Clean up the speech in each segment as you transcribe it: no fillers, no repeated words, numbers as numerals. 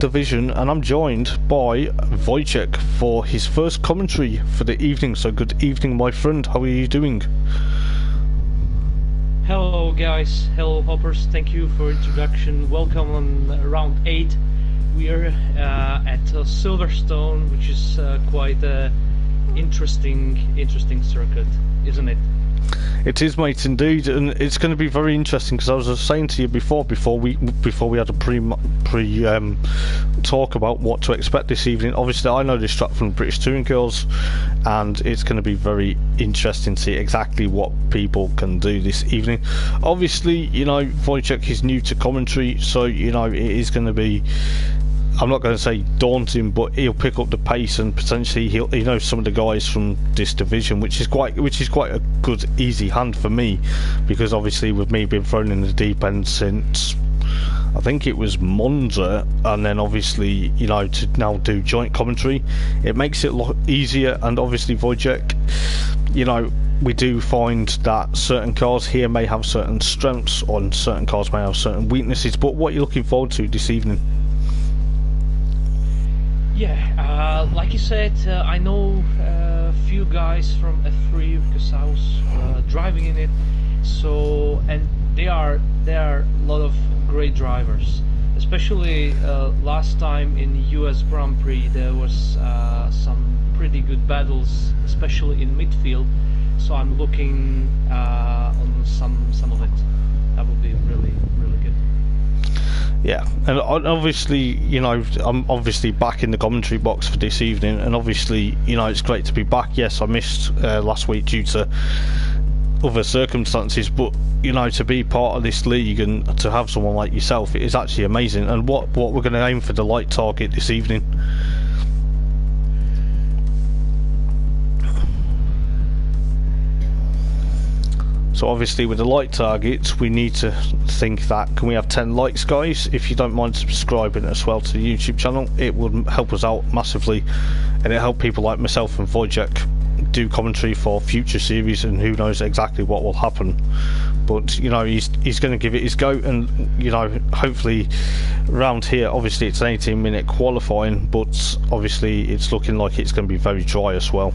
Division, and I'm joined by Wojciech for his first commentary for the evening. So good evening, my friend. How are you doing? Hello guys, hello hoppers, thank you for introduction. Welcome on round 8. We are at Silverstone, which is quite a interesting circuit, isn't it? It is, mate, indeed, and it's going to be very interesting because I was saying to you before we had a pre talk about what to expect this evening. Obviously, I know this track from British Touring Girls, and it's going to be very interesting to see exactly what people can do this evening. Obviously, you know, Wojciech is new to commentary, so you know it is going to be, I'm not going to say daunting, but he'll pick up the pace, and potentially he knows some of the guys from this division, which is quite a good easy hand for me, because obviously with me being thrown in the deep end since I think it was Monza, and then obviously, you know, to now do joint commentary, it makes it a lot easier. And obviously Wojciech, you know, we do find that certain cars here may have certain strengths, or certain cars may have certain weaknesses. But what are you looking forward to this evening? Yeah, like you said, I know a few guys from F3 because I was driving in it. So, and they are a lot of great drivers. Especially last time in US Grand Prix, there was some pretty good battles, especially in midfield. So I'm looking on some of it. That would be really good. Yeah, and obviously, you know, I'm obviously back in the commentary box for this evening, and obviously, you know, it's great to be back. Yes, I missed last week due to other circumstances, but you know, to be part of this league and to have someone like yourself, it is actually amazing. And what we're going to aim for the light target this evening. So obviously with the like targets, we need to think that, can we have 10 likes, guys? If you don't mind subscribing as well to the YouTube channel, it would help us out massively, and it help people like myself and Wojciech do commentary for future series, and who knows exactly what will happen. But you know, he's going to give it his go, and you know, hopefully around here, obviously it's an 18-minute qualifying, but obviously it's looking like it's going to be very dry as well.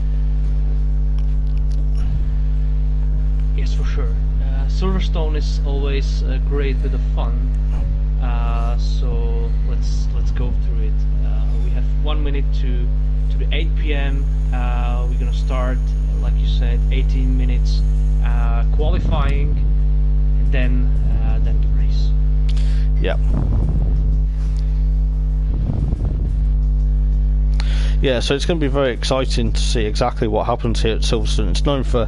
Yes, for sure. Silverstone is always a great bit of fun. So let's go through it. We have 1 minute to the 8 p.m. We're gonna start, like you said, 18 minutes qualifying, and then the race. Yeah. Yeah, so it's going to be very exciting to see exactly what happens here at Silverstone. It's known for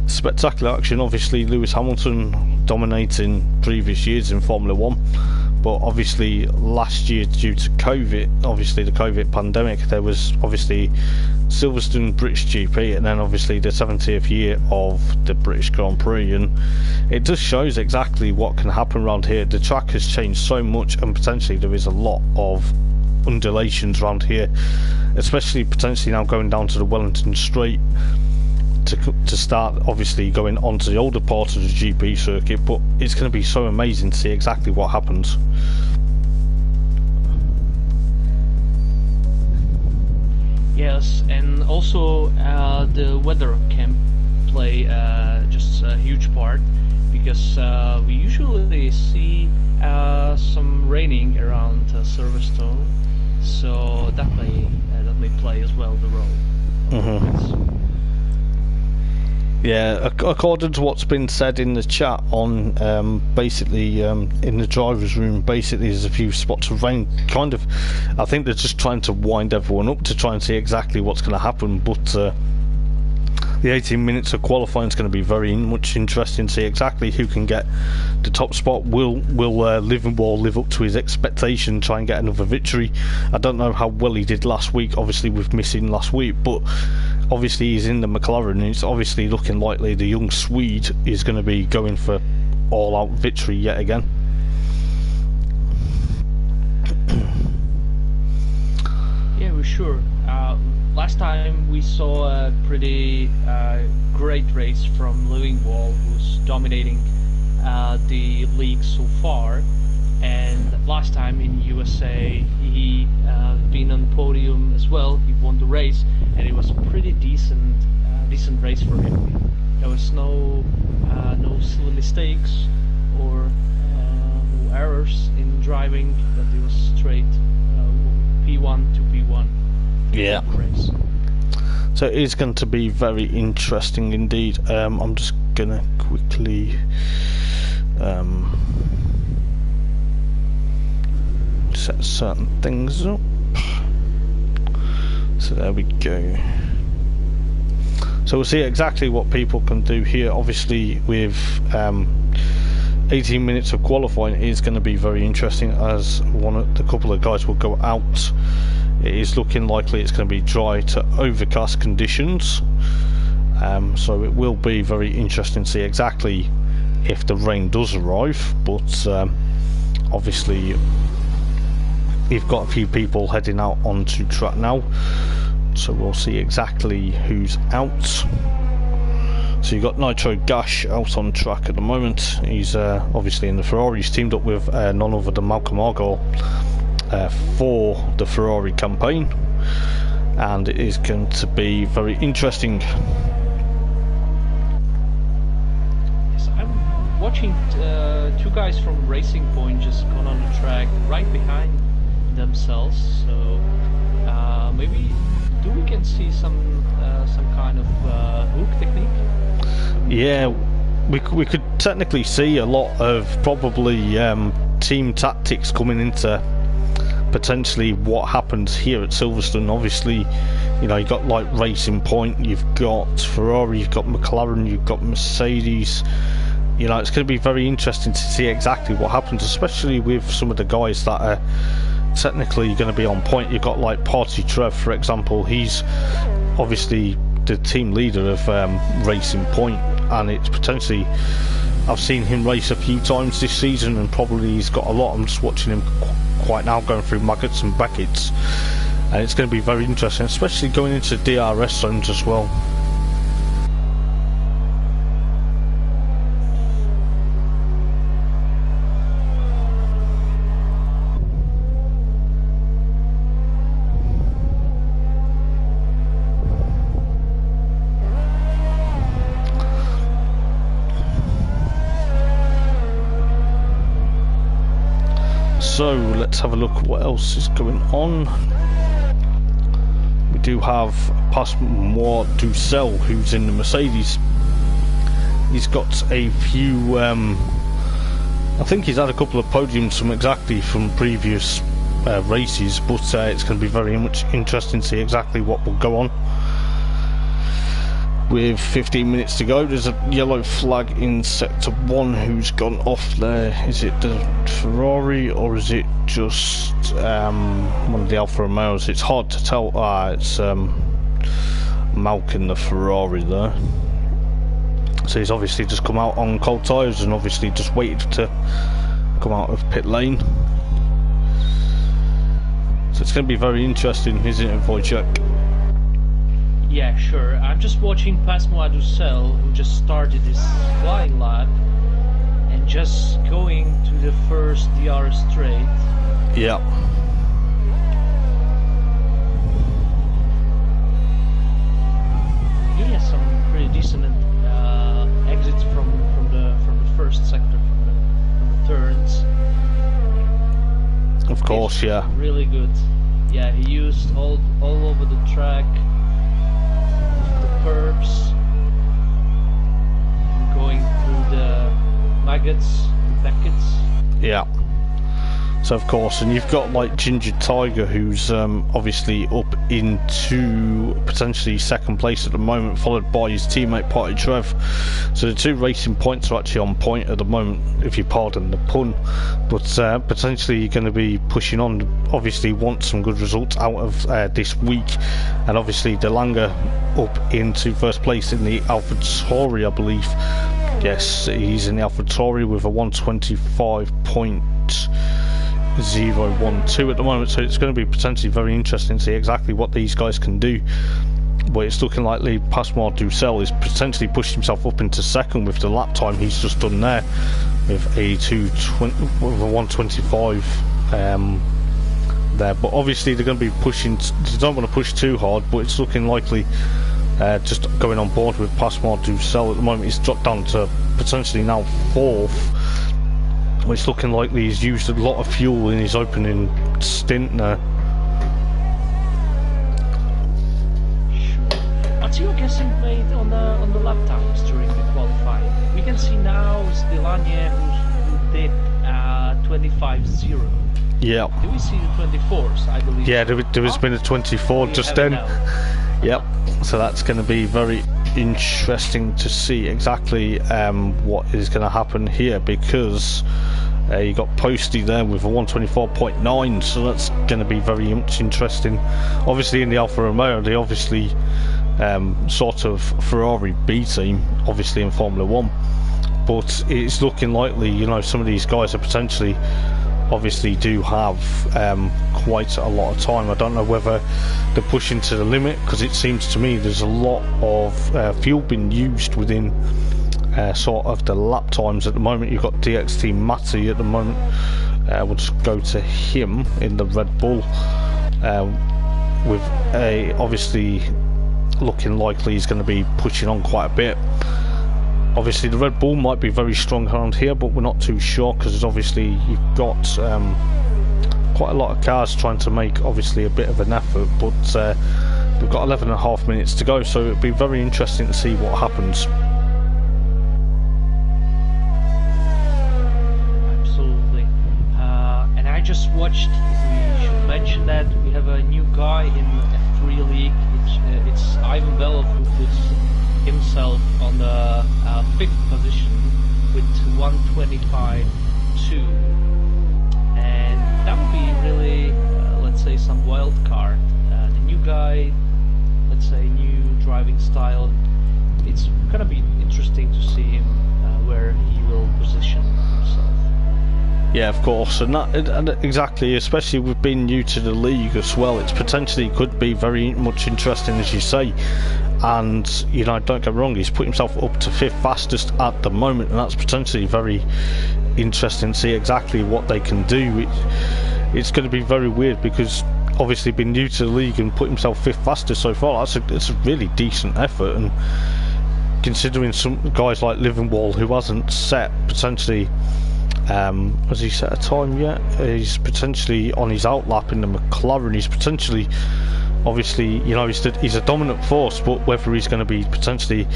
spectacular action. Obviously, Lewis Hamilton dominating previous years in Formula 1. But obviously, last year, due to COVID, obviously the COVID pandemic, there was obviously Silverstone British GP, and then obviously the 70th year of the British Grand Prix. And it just shows exactly what can happen around here. The track has changed so much, and potentially there is a lot of undulations around here, especially potentially now going down to the Wellington Straight to start obviously going onto the older part of the GP circuit. But it's going to be so amazing to see exactly what happens. Yes, and also the weather can play just a huge part, because we usually see some raining around Silverstone, so that may play as well the role. Yeah, according to what's been said in the chat on basically in the driver's room, basically there's a few spots of rain. Kind of, I think they're just trying to wind everyone up to try and see exactly what's going to happen. But the 18 minutes of qualifying is going to be very much interesting to see exactly who can get the top spot. Will Livermore live up to his expectation, try and get another victory? I don't know how well he did last week, obviously with missing last week, but obviously he's in the McLaren, and it's obviously looking likely the young Swede is going to be going for all-out victory yet again. Yeah, we're sure. Last time we saw a pretty great race from Lillingwall, who's dominating the league so far, and last time in USA he he been on podium as well. He won the race, and it was a pretty decent race for him. There was no silly mistakes or no errors in driving. But it was straight P1 to P1. Yeah. Race. So it is going to be very interesting indeed. I'm just gonna quickly set certain things up. So there we go. So we'll see exactly what people can do here. Obviously with 18 minutes of qualifying, it is going to be very interesting, as the couple of guys will go out. It is looking likely it's going to be dry to overcast conditions, so it will be very interesting to see exactly if the rain does arrive. But obviously we've got a few people heading out onto track now, so we'll see exactly who's out. So you've got Nitro Gash out on track at the moment. He's obviously in the Ferrari. He's teamed up with none other than Malcolm Argyle for the Ferrari campaign, and it is going to be very interesting. Yes, I'm watching two guys from Racing Point just gone on the track right behind themselves, so maybe we can see some kind of hook technique. Yeah, we could technically see a lot of probably team tactics coming into potentially what happens here at Silverstone. Obviously, you know, you've got like Racing Point, you've got Ferrari, you've got McLaren, you've got Mercedes. You know, it's going to be very interesting to see exactly what happens, especially with some of the guys that are technically going to be on point. You've got like Party Trev, for example. He's obviously the team leader of Racing Point, and it's potentially, I've seen him race a few times this season, and probably he's got a lot. I'm just watching him quite now going through Maggots and Beckett's, and it's going to be very interesting, especially going into DRS zones as well. So let's have a look what else is going on. We do have Pasmoir Dussel, who's in the Mercedes. He's got a few I think he's had a couple of podiums from previous races, but it's going to be very much interesting to see exactly what will go on. With 15 minutes to go, there's a yellow flag in sector 1. Who's gone off there? Is it the Ferrari or is it just one of the Alfa Romeos? It's hard to tell. It's Malc in the Ferrari there. So he's obviously just come out on cold tyres and obviously just waited to come out of pit lane. So it's going to be very interesting, isn't it, Wojciech? Yeah, sure. I'm just watching Pasmoir Dussel, who just started his flying lap and just going to the first DRS straight. Yeah. He has some pretty decent exits from the first sector, from the turns. Of course, it's yeah. Really good. Yeah, he used all over the track. Curbs, going through the Maggots, Beckett's. Yeah. So of course, and you've got like Ginger Tiger, who's obviously up into potentially second place at the moment, followed by his teammate Party Trev. So the two Racing Points are actually on point at the moment, if you pardon the pun. But potentially you're going to be pushing on. Obviously want some good results out of this week, and obviously De Lange up into first place in the AlphaTauri, I believe. Yes, he's in the AlphaTauri with a 125.012 at the moment, so it's going to be potentially very interesting to see exactly what these guys can do. But it's looking likely Pasmoir Dussel is potentially pushed himself up into second with the lap time he's just done there, with a 125 there. But obviously they're going to be pushing. They don't want to push too hard, but it's looking likely. Just going on board with Passmore to sell at the moment. He's dropped down to potentially now 4th. It's looking likely he's used a lot of fuel in his opening stint there. What's your guessing mate on the lap times during the qualifying? We can see now Stelanie who did 25.0. Yeah. Do we see the 24s? I believe. Yeah, there has been a 24 just then. Yep. So that's going to be very interesting to see exactly what is going to happen here, because you got Posty there with a 124.9, so that's going to be very much interesting. Obviously in the Alfa Romeo, they obviously sort of Ferrari B team, obviously in Formula 1, but it's looking likely, you know, some of these guys are potentially obviously do have quite a lot of time. I don't know whether they're pushing to the limit, because it seems to me there's a lot of fuel being used within sort of the lap times at the moment. You've got DXT Matty at the moment. We'll just go to him in the Red Bull with a obviously looking likely he's going to be pushing on quite a bit. Obviously the Red Bull might be very strong around here, but we're not too sure, because obviously you've got quite a lot of cars trying to make obviously a bit of an effort, but we've got 11.5 minutes to go, so it'll be very interesting to see what happens. Absolutely. And I just watched, we should mention that we have a new guy in the F3 League. It's Ivan Belov, who puts himself on the 5th position with 125.2, and that would be really let's say some wild card. The new guy, let's say new driving style, it's gonna be interesting to see him where he will position himself. Yeah, of course, and exactly, especially with being new to the league as well, it's potentially could be very much interesting, as you say. And you know, don't get me wrong, he's put himself up to 5th fastest at the moment, and that's potentially very interesting to see exactly what they can do. It's going to be very weird, because obviously being new to the league and put himself 5th fastest so far, it's a really decent effort. And considering some guys like Livenwall, who hasn't set potentially has he set a time yet? He's potentially on his outlap in the McLaren. He's potentially, obviously, you know, he's a dominant force, but whether he's going to be potentially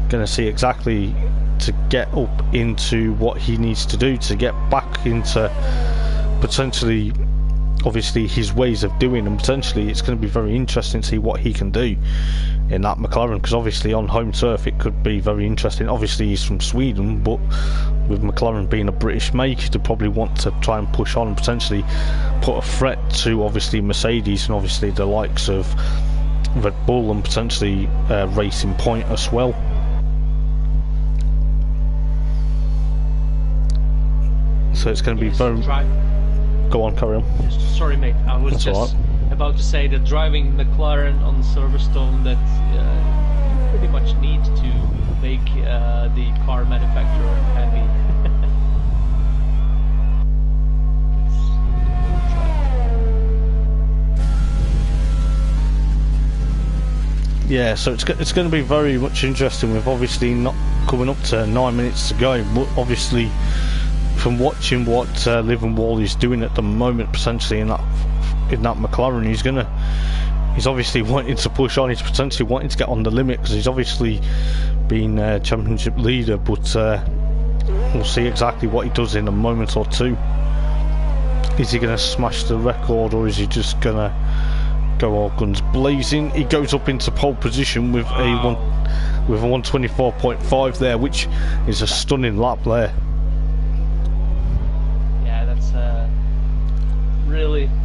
going to see exactly to get up into what he needs to do to get back into potentially obviously his ways of doing, and potentially it's going to be very interesting to see what he can do in that McLaren, because obviously on home turf it could be very interesting. Obviously he's from Sweden, but with McLaren being a British make, they probably want to try and push on and potentially put a threat to obviously Mercedes and obviously the likes of Red Bull and potentially Racing Point as well. So it's going to be very... Go on, carry on. Sorry, mate. I was That's just about to say that driving McLaren on Silverstone, that you pretty much need to make the car manufacturer happy. Yeah, so it's going to be very much interesting, with obviously not coming up to 9 minutes to go, but obviously from watching what Livenwall is doing at the moment, potentially in that McLaren, he's obviously wanting to push on. He's potentially wanting to get on the limit, because he's obviously been championship leader, but we'll see exactly what he does in a moment or two. Is he going to smash the record, or is he just going to go all guns blazing? He goes up into pole position with a 124.5 there, which is a stunning lap there.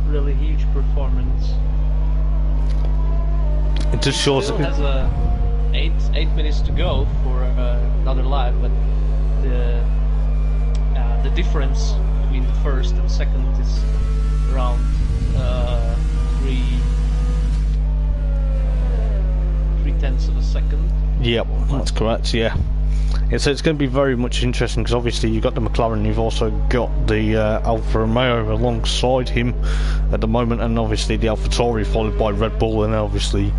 Really huge performance. It just shows it has 8 minutes to go for another lap, but the difference between the first and second is around 3/10 of a second. Yep, that's correct. Yeah. Yeah, so it's going to be very much interesting because obviously you've got the McLaren, you've also got the Alfa Romeo alongside him at the moment, and obviously the AlphaTauri followed by Red Bull, and then obviously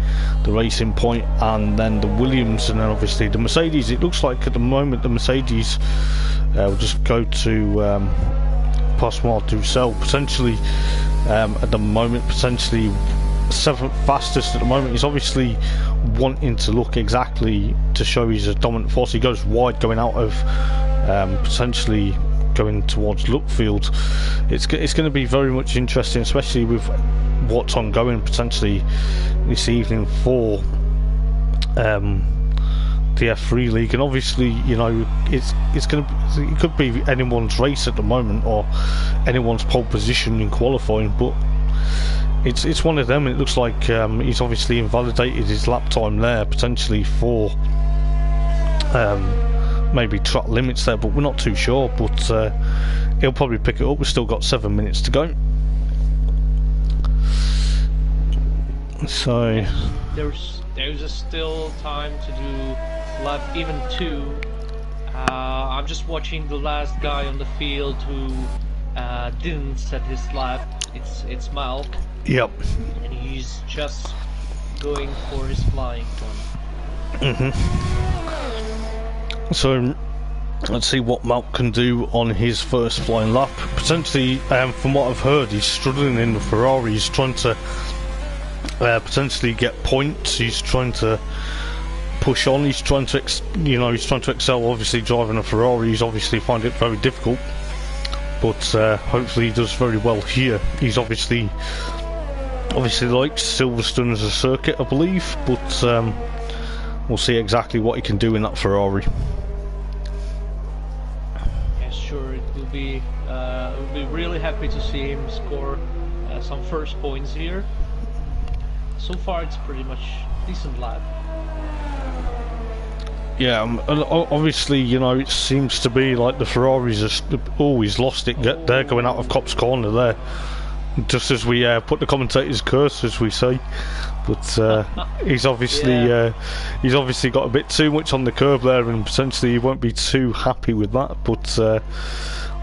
the Racing Point, and then the Williams, and then obviously the Mercedes. It looks like at the moment the Mercedes will just go to Pascal Dussel potentially at the moment, potentially 7th fastest at the moment. He's obviously wanting to look exactly to show he's a dominant force. He goes wide going out of potentially going towards Lukfield. It's going to be very much interesting, especially with what's ongoing potentially this evening for the F3 League, and obviously it could be anyone's race at the moment or anyone's pole position in qualifying, but it's one of them. It looks like he's obviously invalidated his lap time there potentially for maybe track limits there, but we're not too sure. But he'll probably pick it up. We've still got 7 minutes to go, so there's still time to do lap even 2. I'm just watching the last guy on the field who didn't set his lap. It's Malc. Yep. And he's just going for his flying one. So let's see what Malc can do on his first flying lap. Potentially, from what I've heard, he's struggling in the Ferrari. He's trying to potentially get points. He's trying to push on. He's trying to he's trying to excel. Obviously, driving a Ferrari, he's obviously find it very difficult. But hopefully he does very well here. He's obviously likes Silverstone as a circuit, I believe, but we'll see exactly what he can do in that Ferrari. Yeah, sure. It will be we'll be really happy to see him score some first points here. So far, it's pretty much decent lap. Yeah, and obviously, it seems to be like the Ferraris have always lost it. They're going out of Copse Corner there, just as we put the commentator's curse, as we say. But he's obviously he's obviously got a bit too much on the curb there, and potentially he won't be too happy with that. But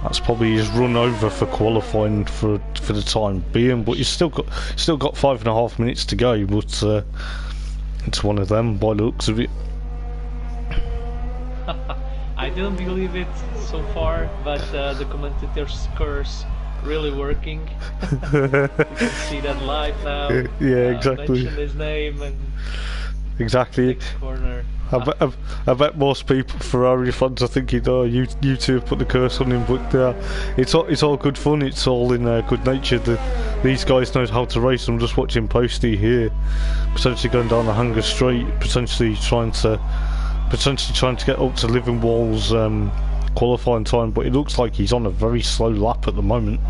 that's probably his run over for qualifying for the time being. But he's still got 5.5 minutes to go. But it's one of them by the looks of it. I don't believe it so far, but the commentator's curse really working. You can see that live now. Yeah, exactly. Mention his name and exactly. Corner. I bet most people, Ferrari fans, are thinking, oh, you two have put the curse on him, but it's all good fun. It's all in good nature. These guys know how to race. I'm just watching Posty here, potentially going down the Hanger Straight, potentially trying to get up to Livingwall's qualifying time, but it looks like he's on a very slow lap at the moment.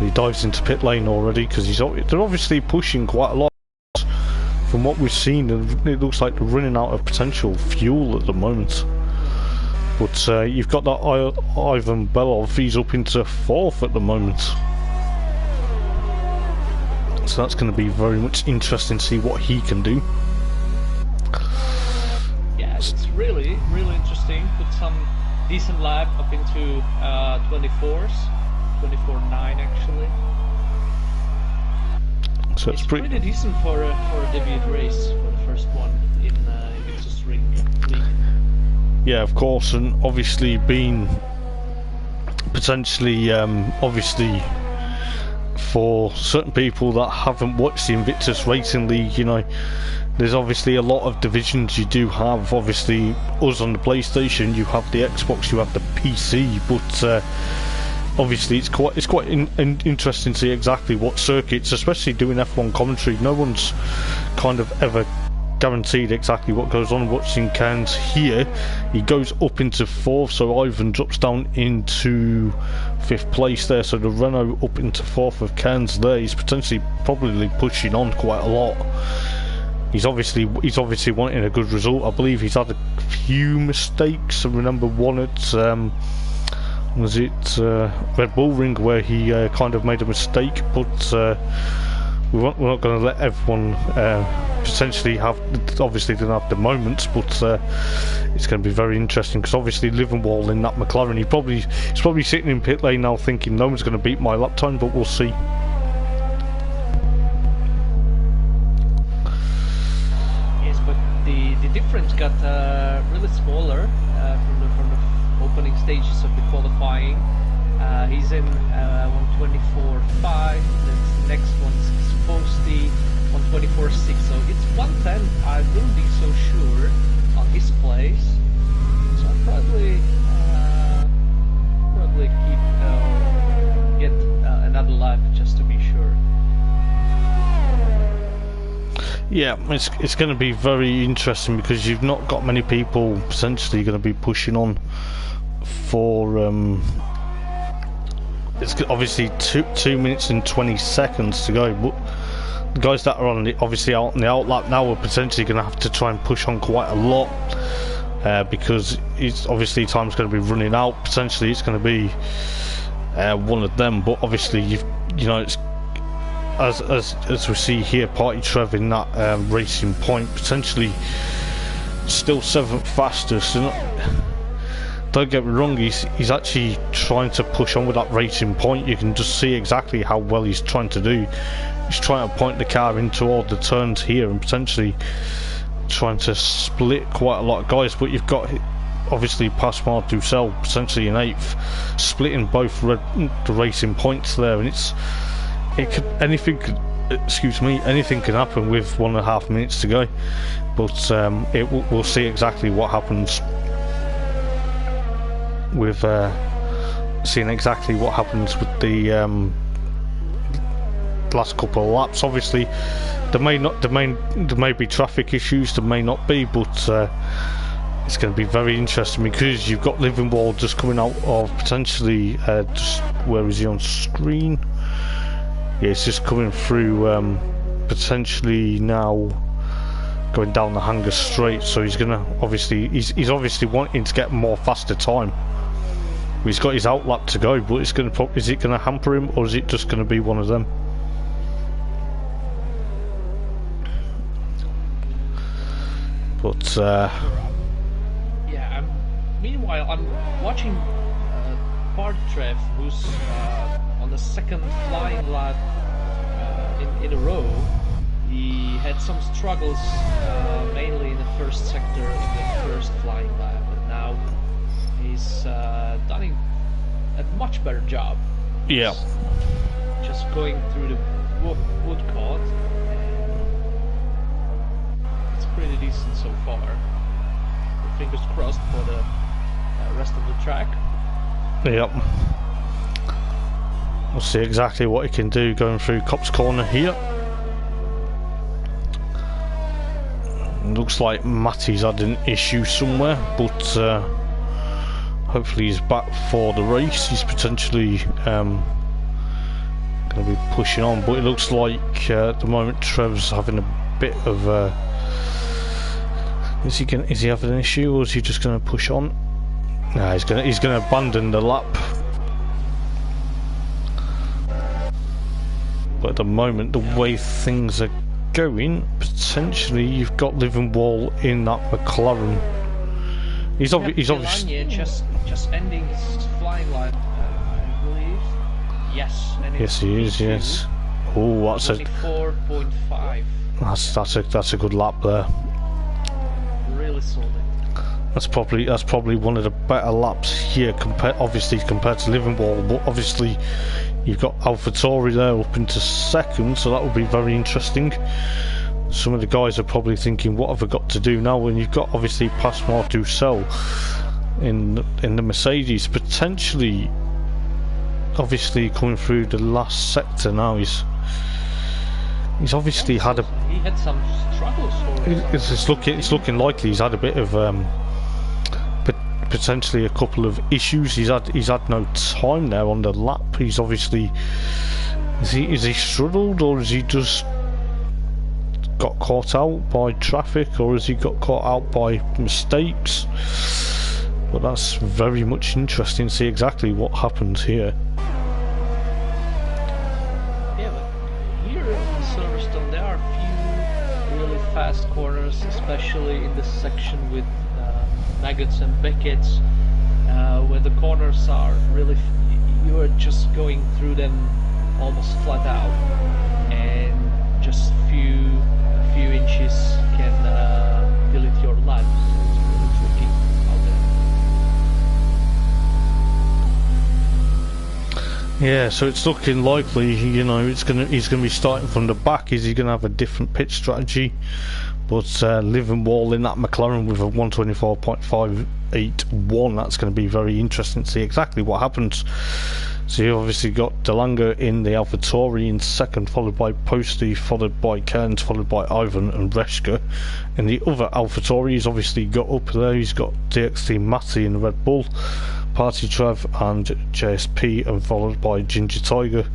He dives into pit lane already because they're obviously pushing quite a lot. From what we've seen, it looks like they're running out of potential fuel at the moment. But you've got that Ivan Belov. He's up into 4th at the moment. So that's going to be very much interesting to see what he can do. It's really interesting. Put some decent lap up into 24s, 24.9 actually. So it's pretty decent for a debut race, for the first one in Invictus Racing League. Yeah, of course, and obviously being potentially obviously for certain people that haven't watched the Invictus Racing League, there's obviously a lot of divisions you do have. Obviously, us on the PlayStation, you have the Xbox, you have the PC, but obviously it's quite interesting to see exactly what circuits, especially doing F1 commentary. No one's kind of ever guaranteed exactly what goes on. Watching Keiran here, he goes up into 4th, so Ivan drops down into 5th place there, so the Renault up into 4th of Keiran's there. He's potentially probably pushing on quite a lot. He's obviously wanting a good result. I believe he's had a few mistakes. I remember one at was it Red Bull Ring where he kind of made a mistake, but we're not going to let everyone potentially have. Obviously, they don't have the moments, but it's going to be very interesting because obviously Liverwall in that McLaren, he's probably sitting in pit lane now thinking no one's going to beat my lap time, but we'll see. Yes, but the difference got really smaller from the opening stages of the qualifying. He's in 124.5. The next one is Fozzy 124.6. So it's 110. I wouldn't be so sure on his place. So I'll probably get another lap just to be sure. Yeah, it's going to be very interesting because you've not got many people potentially going to be pushing on for. It's obviously 2 minutes and 20 seconds to go, but the guys that are on obviously out on the outlap now are potentially going to have to try and push on quite a lot because it's obviously time's going to be running out. Potentially it's going to be one of them, but obviously you know it's as we see here, Party Trev in that racing point potentially still 7th fastest. Don't get me wrong, he's actually trying to push on with that racing point. You can just see exactly how well he's trying to do. He's trying to point the car into all the turns here and potentially trying to split quite a lot of guys, but you've got obviously Pascal Dussel potentially in 8th, splitting both the racing points there, and anything can happen with 1.5 minutes to go, but we'll see exactly what happens with seeing exactly what happens with the last couple of laps. Obviously there may be traffic issues, there may not be, but it's going to be very interesting because you've got Liverwall just coming out of potentially just where is he on screen? Yeah, it's just coming through potentially now going down the Hanger straight, so he's gonna obviously he's obviously wanting to get more faster time. He's got his outlap to go, but is it gonna hamper him, or is it just gonna be one of them? But yeah, meanwhile I'm watching Party Trev, who's on the second flying lap in a row. He had some struggles mainly in the first sector in the first flying lap, but now he's done a much better job. Yeah. Just going through the woodcut. It's pretty decent so far. Fingers crossed for the rest of the track. Yep. We'll see exactly what he can do going through Cop's Corner here. Looks like Matty's had an issue somewhere, but hopefully he's back for the race. He's potentially going to be pushing on, but it looks like at the moment Trev's having a bit of is he having an issue, or is he just going to push on? No, he's going to abandon the lap. But at the moment, the way things are going, potentially you've got Liverwall in that McLaren. He's obviously just ending his flying lap, I believe. Yes. Yes, he is. Yes. Oh, that's 24.5. That's a good lap there. Really solid. That's probably one of the better laps here compared to Liverwall, but obviously you've got AlphaTauri there up into second, so that will be very interesting. Some of the guys are probably thinking, what have I got to do now? When you've got obviously Pascal Dussel in the Mercedes, potentially obviously coming through the last sector now. He's obviously had he had some struggles. It's looking likely he's had a bit of potentially a couple of issues. He's had no time there on the lap. He's obviously is he struggled, or has he just got caught out by traffic, or has he got caught out by mistakes? But that's very much interesting to see exactly what happens here. Yeah, but here Silverstone there are a few really fast corners, especially in the section with Maggots and Beckett's, where the corners are really, you are just going through them almost flat out, and just few inches can delete your life. It's really tricky out there. Yeah, so it's looking likely, you know, he's gonna be starting from the back. Is he gonna have a different pitch strategy? But Livermore in that McLaren with a 124.581, that's going to be very interesting to see exactly what happens. So you obviously got DeLange in the AlphaTauri in second, followed by Posty, followed by Keiran, followed by Ivan and Reshka. And the other AlphaTauri, he's obviously got up there, he's got DXT Matty in the Red Bull, Party Trev and JSP, and followed by Ginger Tiger,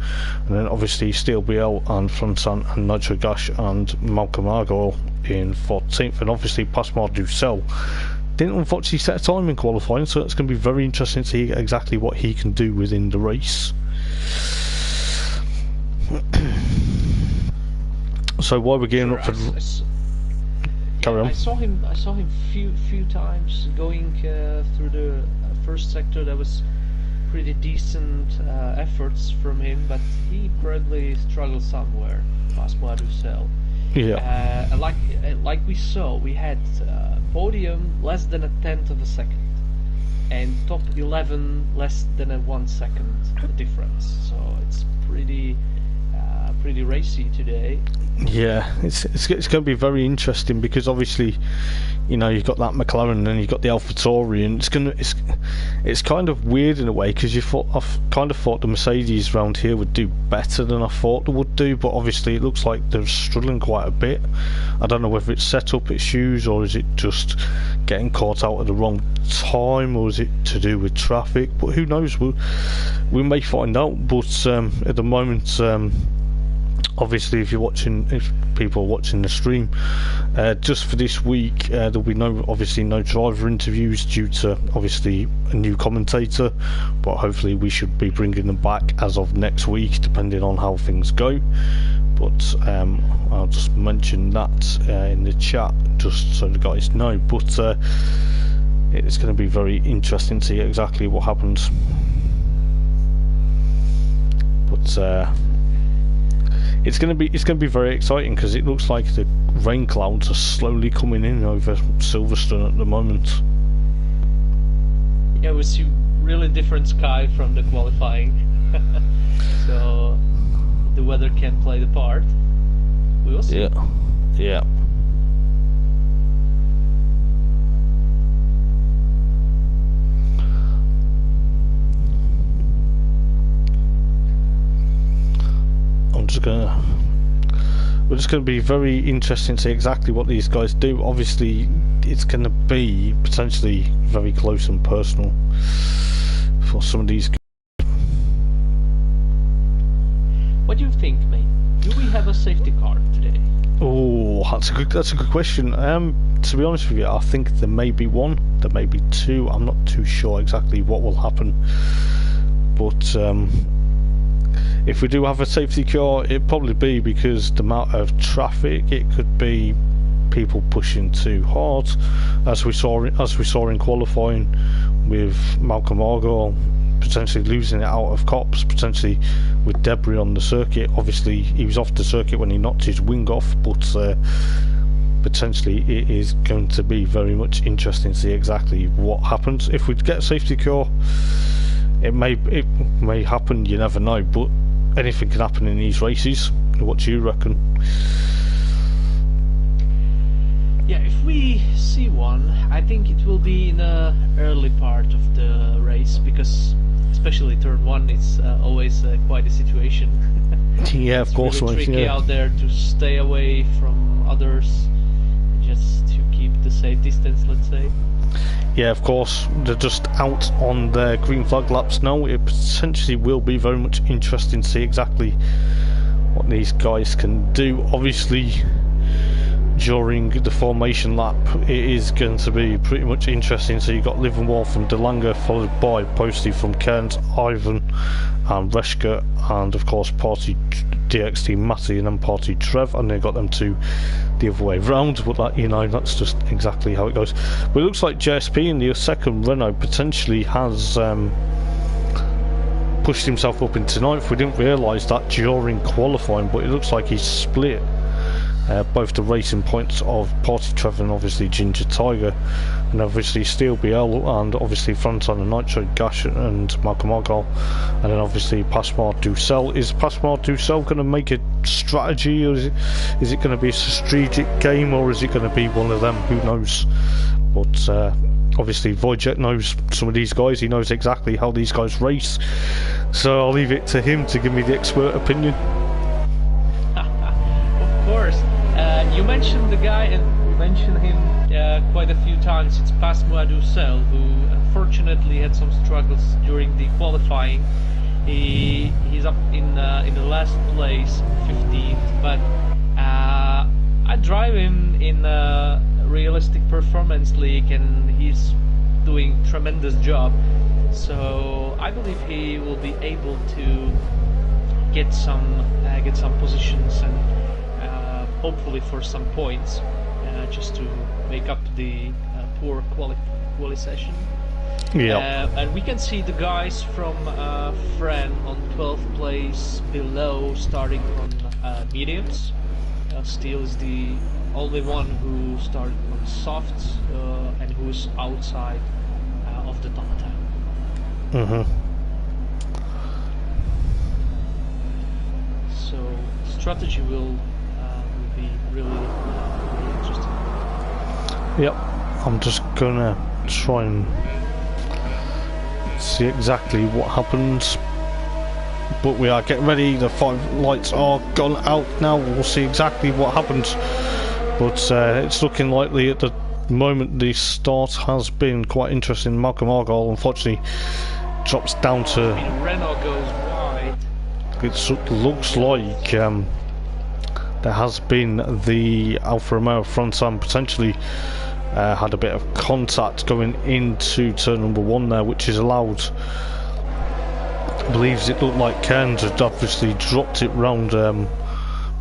and then obviously Steel BL and Frontan and Nitro Gash and Malcolm Argyle in 14th, and obviously Pascal Dussel didn't unfortunately set a time in qualifying, so it's going to be very interesting to see exactly what he can do within the race. So while we're gearing up for carry on. I saw him few times going through the first sector. There was pretty decent efforts from him, but he probably struggled somewhere. Pascal Dussel. Yeah. Like we saw, we had podium less than a tenth of a second, and top 11 less than a 1 second difference. So it's pretty racy today. Yeah, it's going to be very interesting because obviously, you know, you've got that McLaren and you've got the AlphaTauri, and it's kind of weird in a way because I've kind of thought the Mercedes round here would do better than I thought they would do, but obviously it looks like they're struggling quite a bit. I don't know whether it's set up issues or is it just getting caught out at the wrong time, or is it to do with traffic? But who knows? We may find out. But at the moment, obviously, if people are watching the stream, just for this week, there'll be no driver interviews due to obviously a new commentator, but hopefully we should be bringing them back as of next week, depending on how things go. But I'll just mention that in the chat, just so the guys know. But it's going to be very interesting to see exactly what happens. But it's going to be very exciting because it looks like the rain clouds are slowly coming in over Silverstone at the moment. Yeah, we see really different sky from the qualifying, so the weather can play the part. We will see. Yeah. We're just going to be very interesting to see exactly what these guys do. Obviously, it's going to be potentially very close and personal for some of these. What do you think, mate? Do we have a safety car today? Oh, that's a good question. To be honest with you, I think there may be one, there may be two. I'm not too sure exactly what will happen, but if we do have a safety car, it'd probably be because the amount of traffic. It could be people pushing too hard, as we saw in qualifying with Malcolm Argyle potentially losing it out of cops, potentially with debris on the circuit. Obviously, he was off the circuit when he knocked his wing off, but potentially it is going to be very much interesting to see exactly what happens. If we get a safety car, it may happen, you never know, but anything can happen in these races. What do you reckon? Yeah, if we see one, I think it will be in the early part of the race, because especially turn one, it's always quite a situation. Yeah, of course. It's really tricky out there to stay away from others, just to keep the safe distance, let's say. Yeah, of course, they're just out on their green flag laps now. It potentially will be very much interesting to see exactly what these guys can do. Obviously, during the formation lap, it is going to be pretty much interesting. So you've got Livenwall from Delanga, followed by Posty from Cairns, Ivan and Reshka, and of course Party DXT Matty, and then Party Trev, and they got them two the other way round. But that, you know, that's just exactly how it goes. But it looks like JSP in the second Renault potentially has pushed himself up into ninth. We didn't realise that during qualifying, but it looks like he's split both the racing points of Party Trevor and obviously Ginger Tiger, and obviously Steel BL, and obviously Fronton and Nitro Gash and Malcolm Argyle, and then obviously Pasmar Ducel. Is Pasmar Ducel going to make a strategy, or is it going to be a strategic game, or is it going to be one of them? Who knows? But obviously Wojciech knows some of these guys. He knows exactly how these guys race, so I'll leave it to him to give me the expert opinion. Of course. You mentioned the guy, and we mentioned him quite a few times. It's Pasmar Ducel, who unfortunately had some struggles during the qualifying. He's up in the last place, 15th, but I drive him in a realistic performance league, and he's doing tremendous job. So I believe he will be able to get some positions and hopefully for some points, just to make up the poor quali session. Yeah. And we can see the guys from Fran on 12th place below, starting on mediums. Steel is the only one who started on softs and who's outside of the top 10. So strategy will be really interesting. Yep, I'm just gonna try and see exactly what happens. But we are getting ready, the 5 lights are gone out now, we'll see exactly what happens. But it's looking likely at the moment. The start has been quite interesting. Malcolm Argyle unfortunately drops down to... Renault goes wide. It looks like there has been the Alfa Romeo front end potentially had a bit of contact going into turn number 1 there, which is allowed... believes it looked like Cairns had obviously dropped it round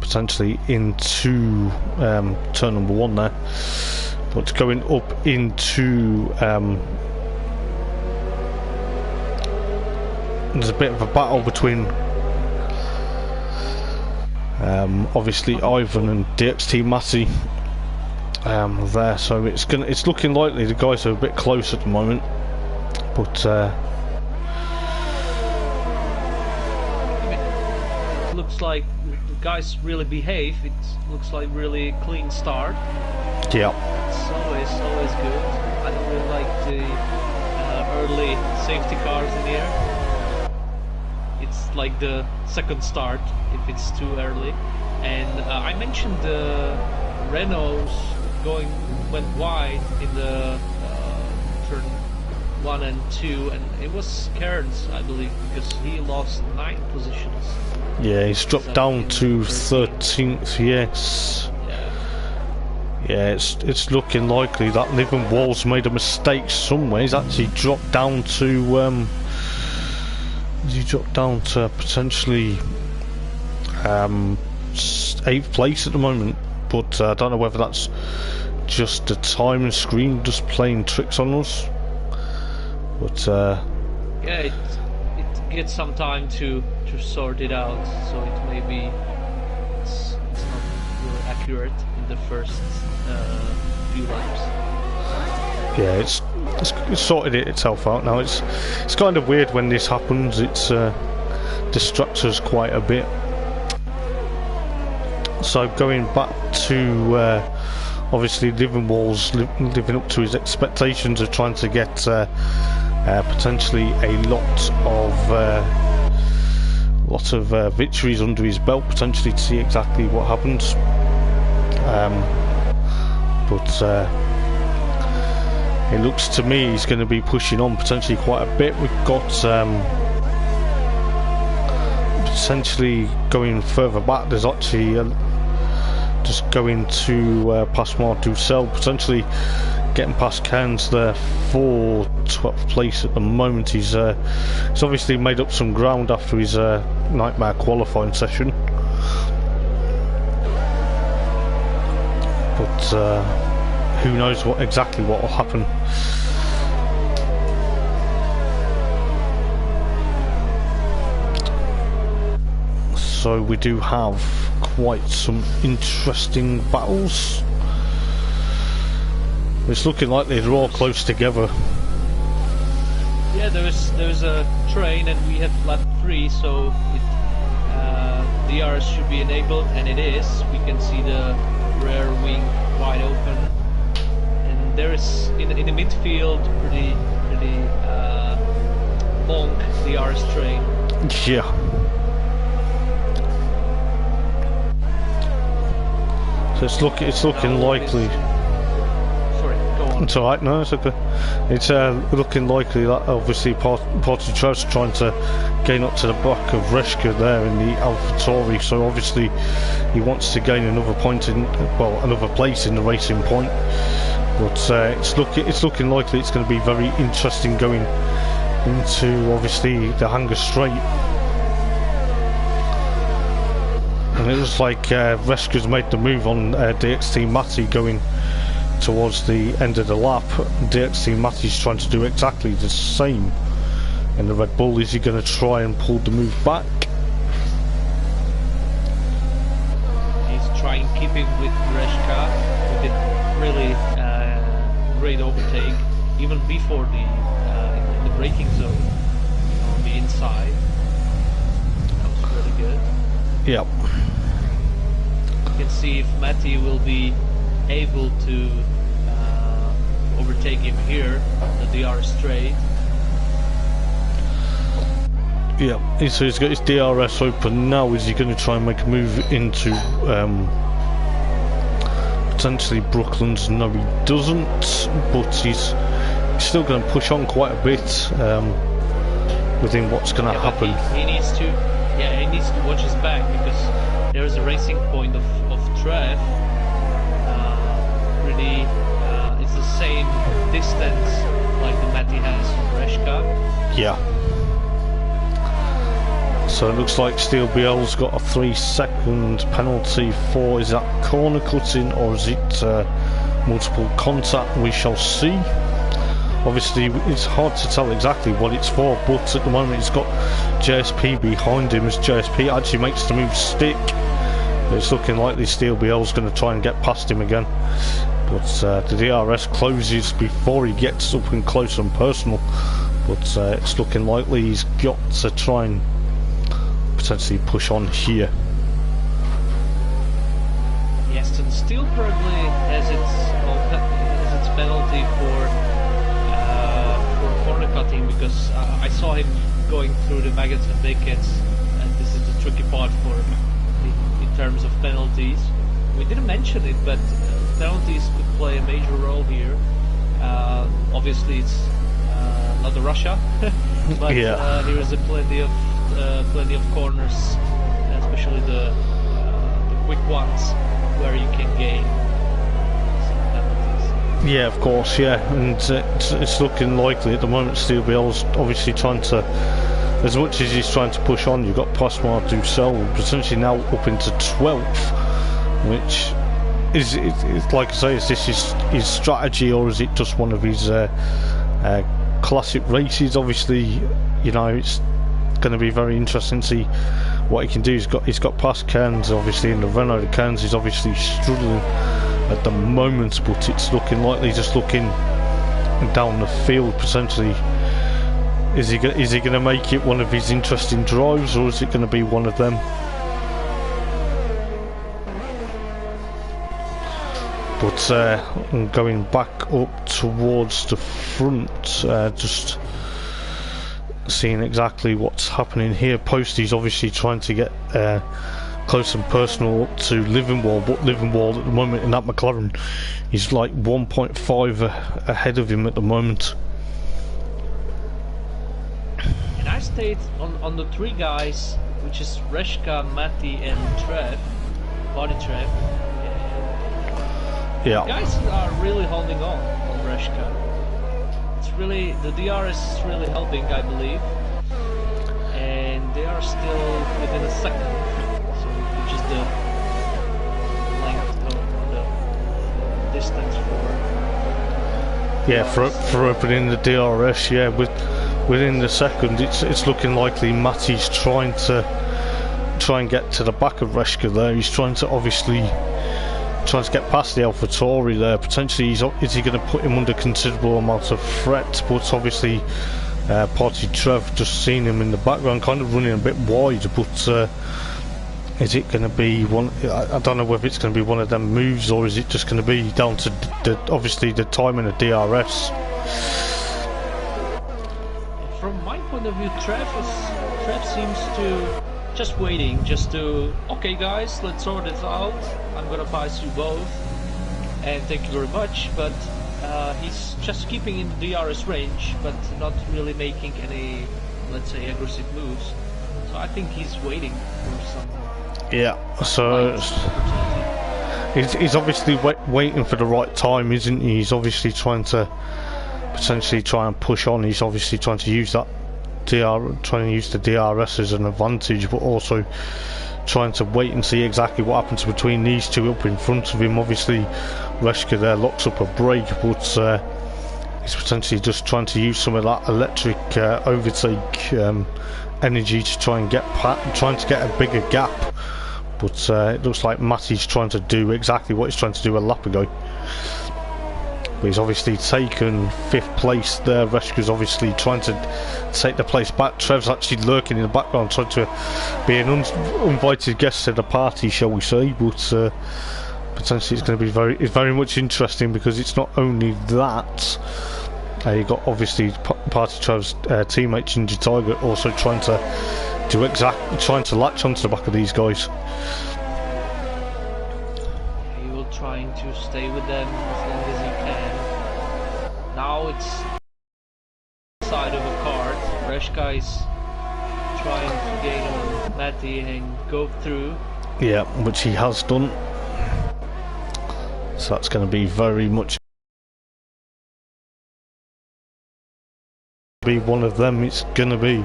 potentially into turn number 1 there, but going up into there's a bit of a battle between obviously Ivan and DXT Matty there, so it's looking likely the guys are a bit close at the moment, but looks like the guys really behave. It looks like really clean start. Yeah. It's always good. I don't really like the early safety cars in here. It's like the second start if it's too early. And I mentioned the Renaults went wide in the turn 1 and 2, and it was Cairns, I believe, because he lost 9 positions. Yeah, he's dropped down to 13th, yes. Yeah, it's looking likely that Livenwall's made a mistake somewhere. He's actually dropped down to potentially 8th place at the moment, but I don't know whether that's just the time screen just playing tricks on us. But yeah, it gets some time to sort it out, so it may be it's not really accurate in the first few laps. Yeah, it's sorted itself out now. It's kind of weird when this happens. It's distracts us quite a bit. So going back to obviously Livenwall's living up to his expectations of trying to get potentially a lot of victories under his belt, potentially, to see exactly what happens. But it looks to me he's going to be pushing on potentially quite a bit. We've got potentially going further back. There's actually just is going to pass Marcel, potentially getting past Cairns there for 12th place at the moment. He's obviously made up some ground after his nightmare qualifying session, but who knows exactly what will happen. So we do have quite some interesting battles. It's looking like they're all close together. Yeah, there's a train and we have lap 3, so the DRS should be enabled, and it is. We can see the rear wing wide open, and there is in the midfield pretty long DRS train. Yeah. So it's looking likely. Sorry, go on. It's alright, no, it's okay. It's looking likely that obviously Portugal's trying to gain up to the back of Reshka there in the AlphaTauri, so obviously he wants to gain another point another place in the racing point. But it's looking likely it's going to be very interesting going into obviously the Hangar Straight. And it looks like Reshka's made the move on DXT Matty going towards the end of the lap. DXT Matty's trying to do exactly the same in the Red Bull. Is he going to try and pull the move back? He's trying keeping with Reshka. We did really great overtake even before in the braking zone on the inside. That was really good. Yep. You can see if Matty will be able to overtake him here on the DR straight. Yeah, so he's got his DRS open now. Is he going to try and make a move into potentially Brooklands? No, he doesn't, but he's still going to push on quite a bit within what's going to happen. He needs to watch his back, because there is a racing point of Trev. It's the same distance like the Matty has from Reshka. Yeah. So it looks like Steel BL's got a 3-second penalty for, is that corner cutting or is it multiple contact? We shall see. Obviously it's hard to tell exactly what it's for, but at the moment it's got JSP behind him as JSP actually makes the move stick. It's looking like the Steel BL's going to try and get past him again, but the DRS closes before he gets up and close and personal. But it's looking likely he's got to try and potentially push on here. Yes, and Steel probably has its penalty for corner cutting, because I saw him going through the maggots and dickets, and this is the tricky part for in terms of penalties. We didn't mention it, but penalties could play a major role here. Obviously it's not the Russia, but yeah. There is plenty of corners, especially the quick ones, where you can gain some penalties. Yeah, of course, yeah, and it's looking likely at the moment. Steel BL's obviously trying to, as much as he's trying to push on, you've got Pasmar Dussel potentially now up into 12th, which is like I say, is this his strategy, or is it just one of his classic races? Obviously, you know, it's going to be very interesting to see what he can do. He's got past Cairns obviously in the Renault. The Cairns is obviously struggling at the moment, but it's looking likely just looking down the field potentially. Is he going to make it one of his interesting drives, or is it going to be one of them? But going back up towards the front, just seeing exactly what's happening here. Posty's obviously trying to get close and personal up to Livenwall, but Livenwall at the moment in that McLaren is like 1.5 ahead of him at the moment. And I stayed on the three guys, which is Reshka, Matty and Trev, Body Trev. Yeah. Guys are really holding on Reshka. It's really, the DRS is really helping, I believe. And they are still within a second. So, which is the length of the distance for... Yeah, for opening the DRS, yeah, within the second, it's looking likely Matty's trying to get to the back of Reshka there. He's trying to get past the AlphaTauri there. Potentially, is he going to put him under considerable amount of threat? But obviously, Party Trev just seen him in the background, kind of running a bit wide. But is it going to be one? I don't know whether it's going to be one of them moves, or is it just going to be down to obviously the time in the DRS. From my point of view, Trev seems to just waiting, just to, okay guys, let's sort this out. I'm gonna pass you both, and thank you very much. But he's just keeping in the DRS range, but not really making any, let's say, aggressive moves. So I think he's waiting for some. Yeah. So he's obviously waiting for the right time, isn't he? He's obviously trying to potentially try and push on. He's obviously trying to use that. Trying to use the DRS as an advantage, but also trying to wait and see exactly what happens between these two up in front of him. Obviously, Reshka there locks up a brake, but he's potentially just trying to use some of that electric overtake energy to try and get a bigger gap. But it looks like Matty's trying to do exactly what he's trying to do a lap ago. But he's obviously taken 5th place there. Reshka's obviously trying to take the place back. Trev's actually lurking in the background, trying to be an uninvited guest to the party, shall we say. But potentially it's going to be very much interesting, because it's not only that. You got obviously Party Trev's teammate Ginger Tiger also trying to latch onto the back of these guys. Trying to stay with them as long as he can. Now it's side of a card. Reshka is trying to gain on Matty and go through. Yeah, which he has done. So that's going to be very much be one of them. It's going to be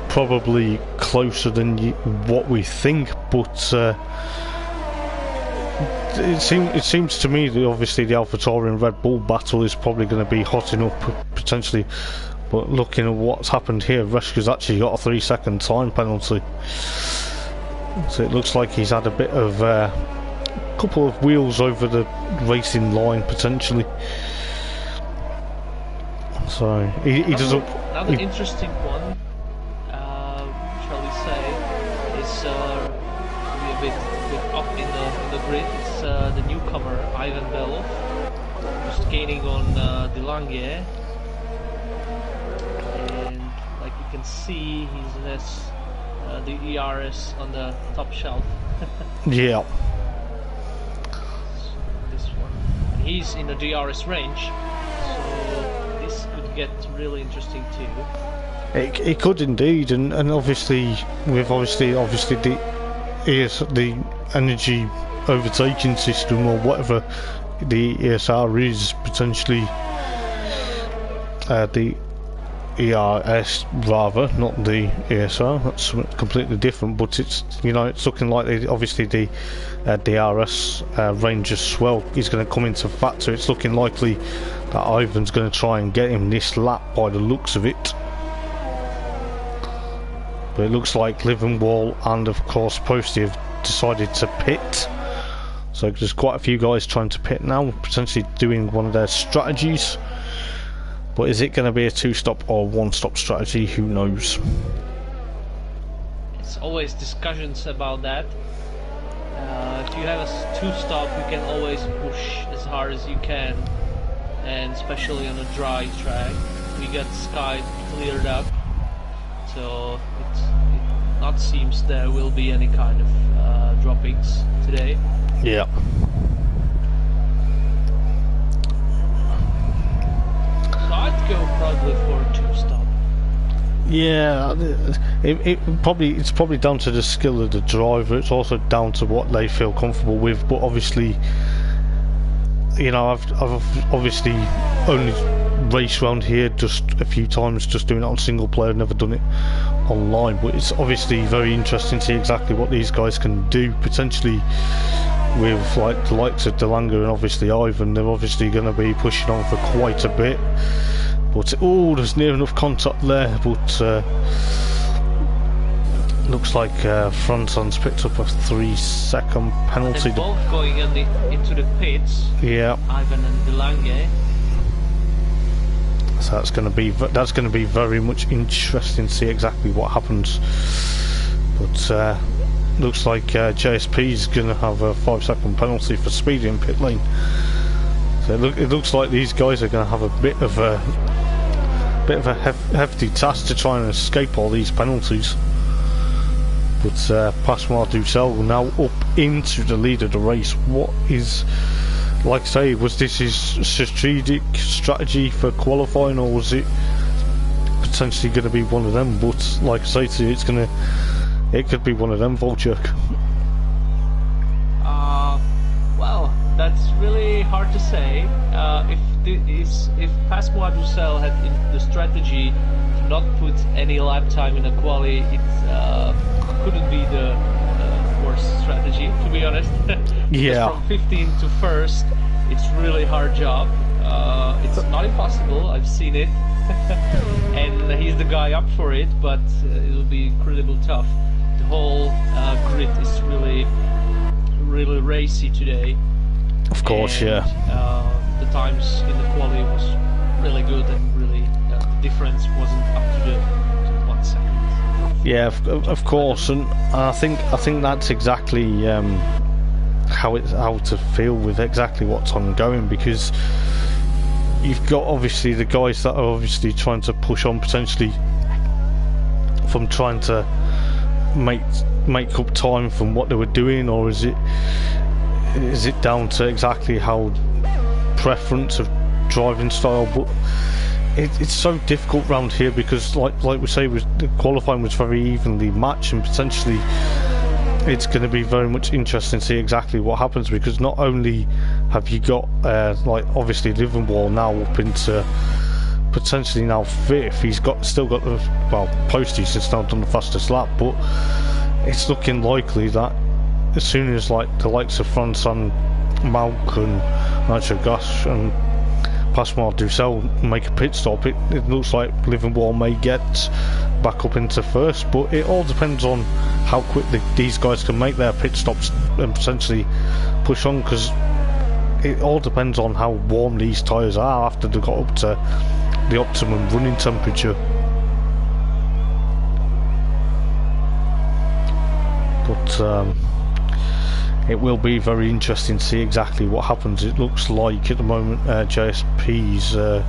probably closer than what we think, but it seems to me that obviously the AlphaTauri and Red Bull battle is probably going to be hotting up potentially. But looking at what's happened here, Reshka's actually got a 3-second time penalty. So it looks like he's had a bit of couple of wheels over the racing line potentially. So he doesn't. Another interesting one, shall we say, is a bit up in the grid. It's the newcomer Ivan Belov, just gaining on Delange, and like you can see, he's in this the ERS on the top shelf. Yeah. This one, he's in the DRS range, so this could get really interesting too. It could indeed, and obviously with the energy overtaking system, or whatever the ESR is, potentially the ERS rather, not the ESR. That's completely different. But it's, you know, it's looking like obviously the DRS range as well is going to come into factor. It's looking likely that Ivan's going to try and get him this lap by the looks of it. But it looks like Livenwall and of course Posty have decided to pit. So there's quite a few guys trying to pit now, potentially doing one of their strategies. But is it going to be a 2-stop or 1-stop strategy? Who knows? It's always discussions about that. If you have a 2-stop, you can always push as hard as you can, and especially on a dry track. We got Sky cleared up, so it not seems there will be any kind of droppings today. Yeah. So I'd go probably for a 2-stop. Yeah, it's probably down to the skill of the driver. It's also down to what they feel comfortable with. But obviously, you know, I've obviously only raced around here just a few times, just doing it on single player, never done it online, but it's obviously very interesting to see exactly what these guys can do, potentially with like the likes of Delanga and obviously Ivan. They're obviously going to be pushing on for quite a bit, but oh, there's near enough contact there, but looks like Franson's picked up a 3-second penalty. They're both going into the pits. Yeah. Ivan and Delanga. So that's going to be very much interesting to see exactly what happens. But looks like JSP is going to have a 5-second penalty for speeding in pit lane. So it looks like these guys are going to have a bit of a hefty task to try and escape all these penalties. But Pascal Ducel now up into the lead of the race. What is, like I say, was this his strategy for qualifying, or was it potentially going to be one of them? But like I say to you, it could be one of them, Volchuk. Well, that's really hard to say. If Pascal Ducel had the strategy to not put any lap time in a quali, it couldn't be the worst strategy, to be honest. Yeah. From 15 to first, it's really hard job. It's not impossible. I've seen it, and he's the guy up for it. But it will be incredibly tough. The whole grid is really racy today. Of course, and, yeah. The times in the quali was really good, and really the difference wasn't up to the 1 second. Yeah, of course, and I think that's exactly how to feel with exactly what's ongoing, because you've got obviously the guys that are obviously trying to push on, potentially from trying to make up time from what they were doing, or is it down to exactly how preference of driving style? But it's so difficult round here, because like we say, the qualifying was very evenly matched, and potentially it's going to be very much interesting to see exactly what happens, because not only have you got like obviously Livermore now up into potentially now 5th, he's still got the, well, Posty since now done the fastest lap, but it's looking likely that as soon as like the likes of Franson, Malc and Nitro Gas and Pascal Ducel make a pit stop, it looks like Livermore may get back up into first, but it all depends on how quickly these guys can make their pit stops and potentially push on, because it all depends on how warm these tyres are after they got up to the optimum running temperature. But it will be very interesting to see exactly what happens. It looks like at the moment JSP's I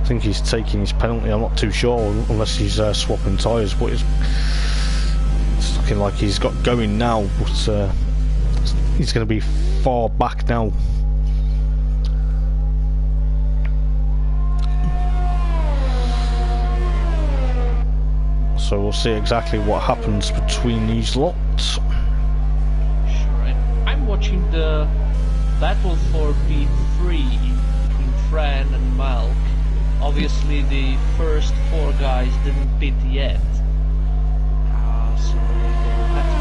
think he's taking his penalty. I'm not too sure, unless he's swapping tyres, but it's looking like he's got going now, but he's going to be far back now. So we'll see exactly what happens between these lots. I'm watching the battle for P3 between Fran and Malc. Obviously the first 4 guys didn't pit yet, so they'll have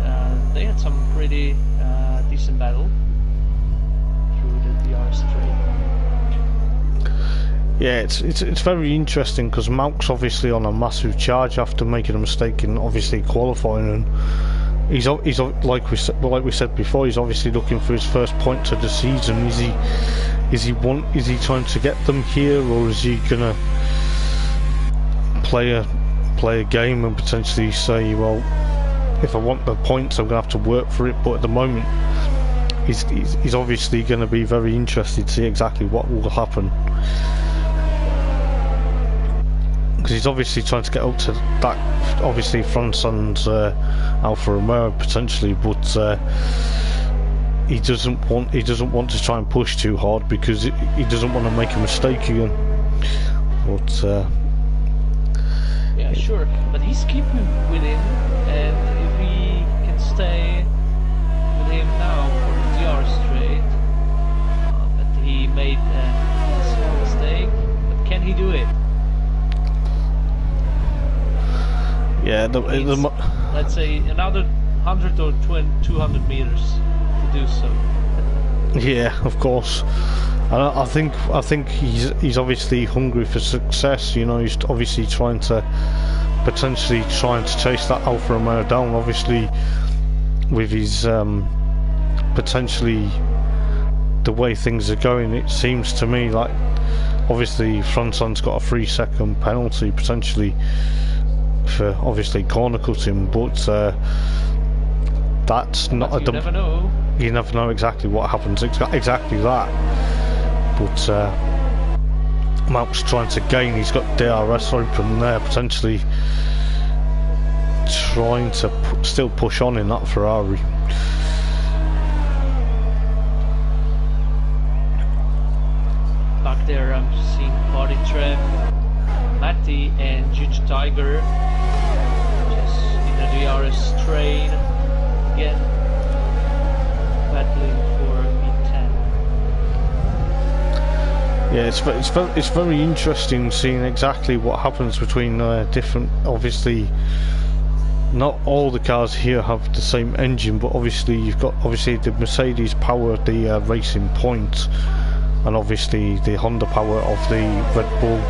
to, they had some pretty decent battle through the DR straight. Yeah, it's very interesting, because Malc's obviously on a massive charge after making a mistake in obviously qualifying, and he's like we said before, he's obviously looking for his first points of the season. Is he trying to get them here, or is he gonna play a game and potentially say, well, if I want the points, I'm gonna have to work for it? But at the moment, he's obviously going to be very interested to see exactly what will happen, because he's obviously trying to get up to that, obviously Franson's Alfa Romeo potentially, but he doesn't want to try and push too hard, because he doesn't want to make a mistake again. But yeah, sure, but he's keeping with him, and if he can stay with him now for the DR straight, Yeah, let's say another 100 or 200 meters to do so. Yeah, of course. And I think he's obviously hungry for success. You know, he's obviously potentially trying to chase that Alfa Romeo down. Obviously, with his potentially the way things are going, it seems to me like obviously Franson's got a 3-second penalty potentially for obviously corner cutting, but that's not you never know. You never know exactly what happens. Exactly that. But Malc's trying to gain. He's got DRS open there, potentially trying to still push on in that Ferrari. Back there, I'm seeing Party Trev, Matty, and Juju Tiger just in the DRS train again, battling for P10. Yeah, it's very interesting seeing exactly what happens between different. Obviously, not all the cars here have the same engine, but obviously you've got the Mercedes power, the Racing Point, and obviously the Honda power of the Red Bull.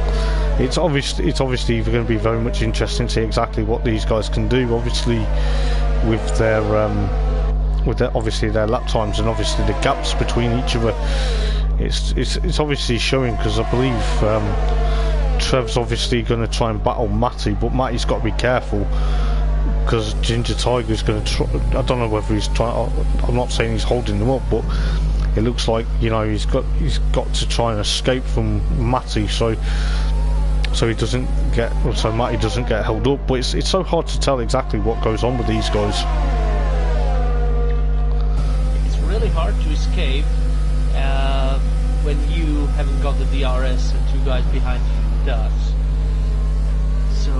It's obviously going to be very much interesting to see exactly what these guys can do. Obviously, with their obviously their lap times and obviously the gaps between each other, it's obviously showing, because I believe Trev's obviously going to try and battle Matty, but Matty's got to be careful because Ginger Tiger's going to try. I don't know whether he's trying. I'm not saying he's holding them up, but it looks like, you know, he's got to try and escape from Matty, so Matty doesn't get held up. But it's so hard to tell exactly what goes on with these guys. It's really hard to escape when you haven't got the DRS and two guys behind you does. So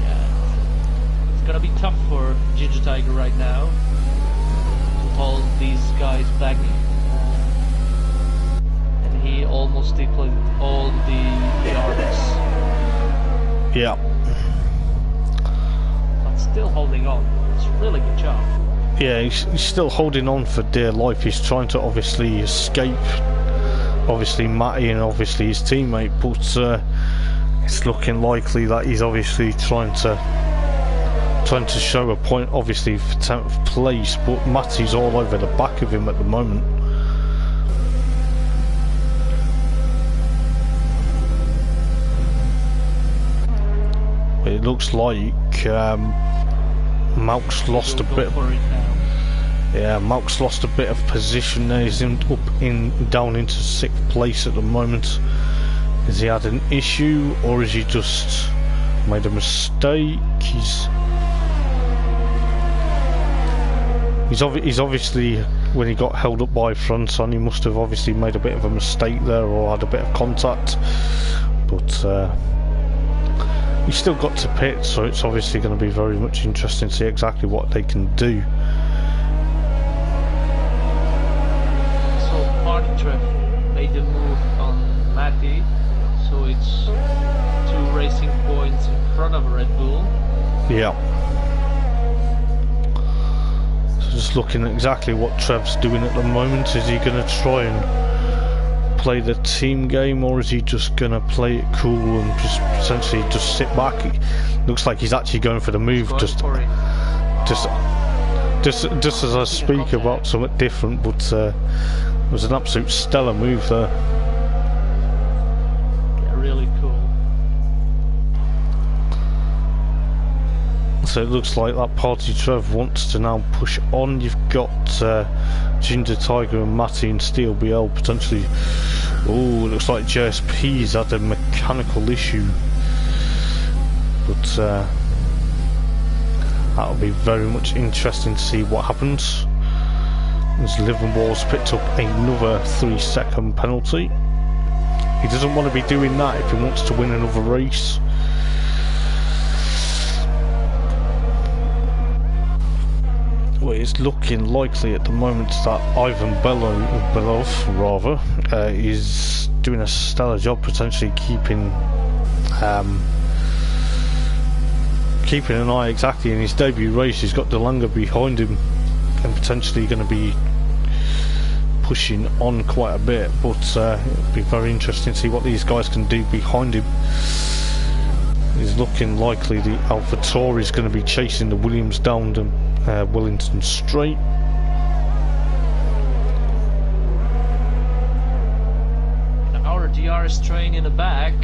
yeah, it's gonna be tough for Ginger Tiger right now to hold these guys back. And he almost deployed all the DRS. Yeah. But still holding on. It's a really good job. Yeah, he's still holding on for dear life. He's trying to obviously escape, obviously Matty and obviously his teammate, but it's looking likely that he's obviously trying to show a point, obviously for 10th place, but Matty's all over the back of him at the moment. It looks like Malc's lost a bit. Yeah, Malc's lost a bit of position there. He's down into 6th place at the moment. Has he had an issue, or has he just made a mistake? He's obviously, when he got held up by Franson, he must have obviously made a bit of a mistake there, or had a bit of contact. But he's still got to pit, so it's obviously going to be very much interesting to see exactly what they can do. Made the move on Matty, so it's 2 racing points in front of Red Bull. Yeah. So just looking at exactly what Trev's doing at the moment. Is he going to try and play the team game, or is he just going to play it cool and just essentially just sit back? It looks like he's actually going for the move, just as I speak about something different, but it was an absolute stellar move there. Yeah, really cool. So it looks like that Party Trev wants to now push on. You've got Ginger Tiger and Matty and Steel BL potentially. Oh, it looks like JSP's had a mechanical issue, but that'll be very much interesting to see what happens. As Liverpool's picked up another 3-second penalty. He doesn't want to be doing that if he wants to win another race. Well, it's looking likely at the moment that Ivan Belov is doing a stellar job, potentially keeping keeping an eye exactly in his debut race. He's got Delanga behind him and potentially going to be pushing on quite a bit, but it'll be very interesting to see what these guys can do behind him. It's looking likely the AlphaTauri is going to be chasing the Williams down to Wellington Straight. Our DRS train in the back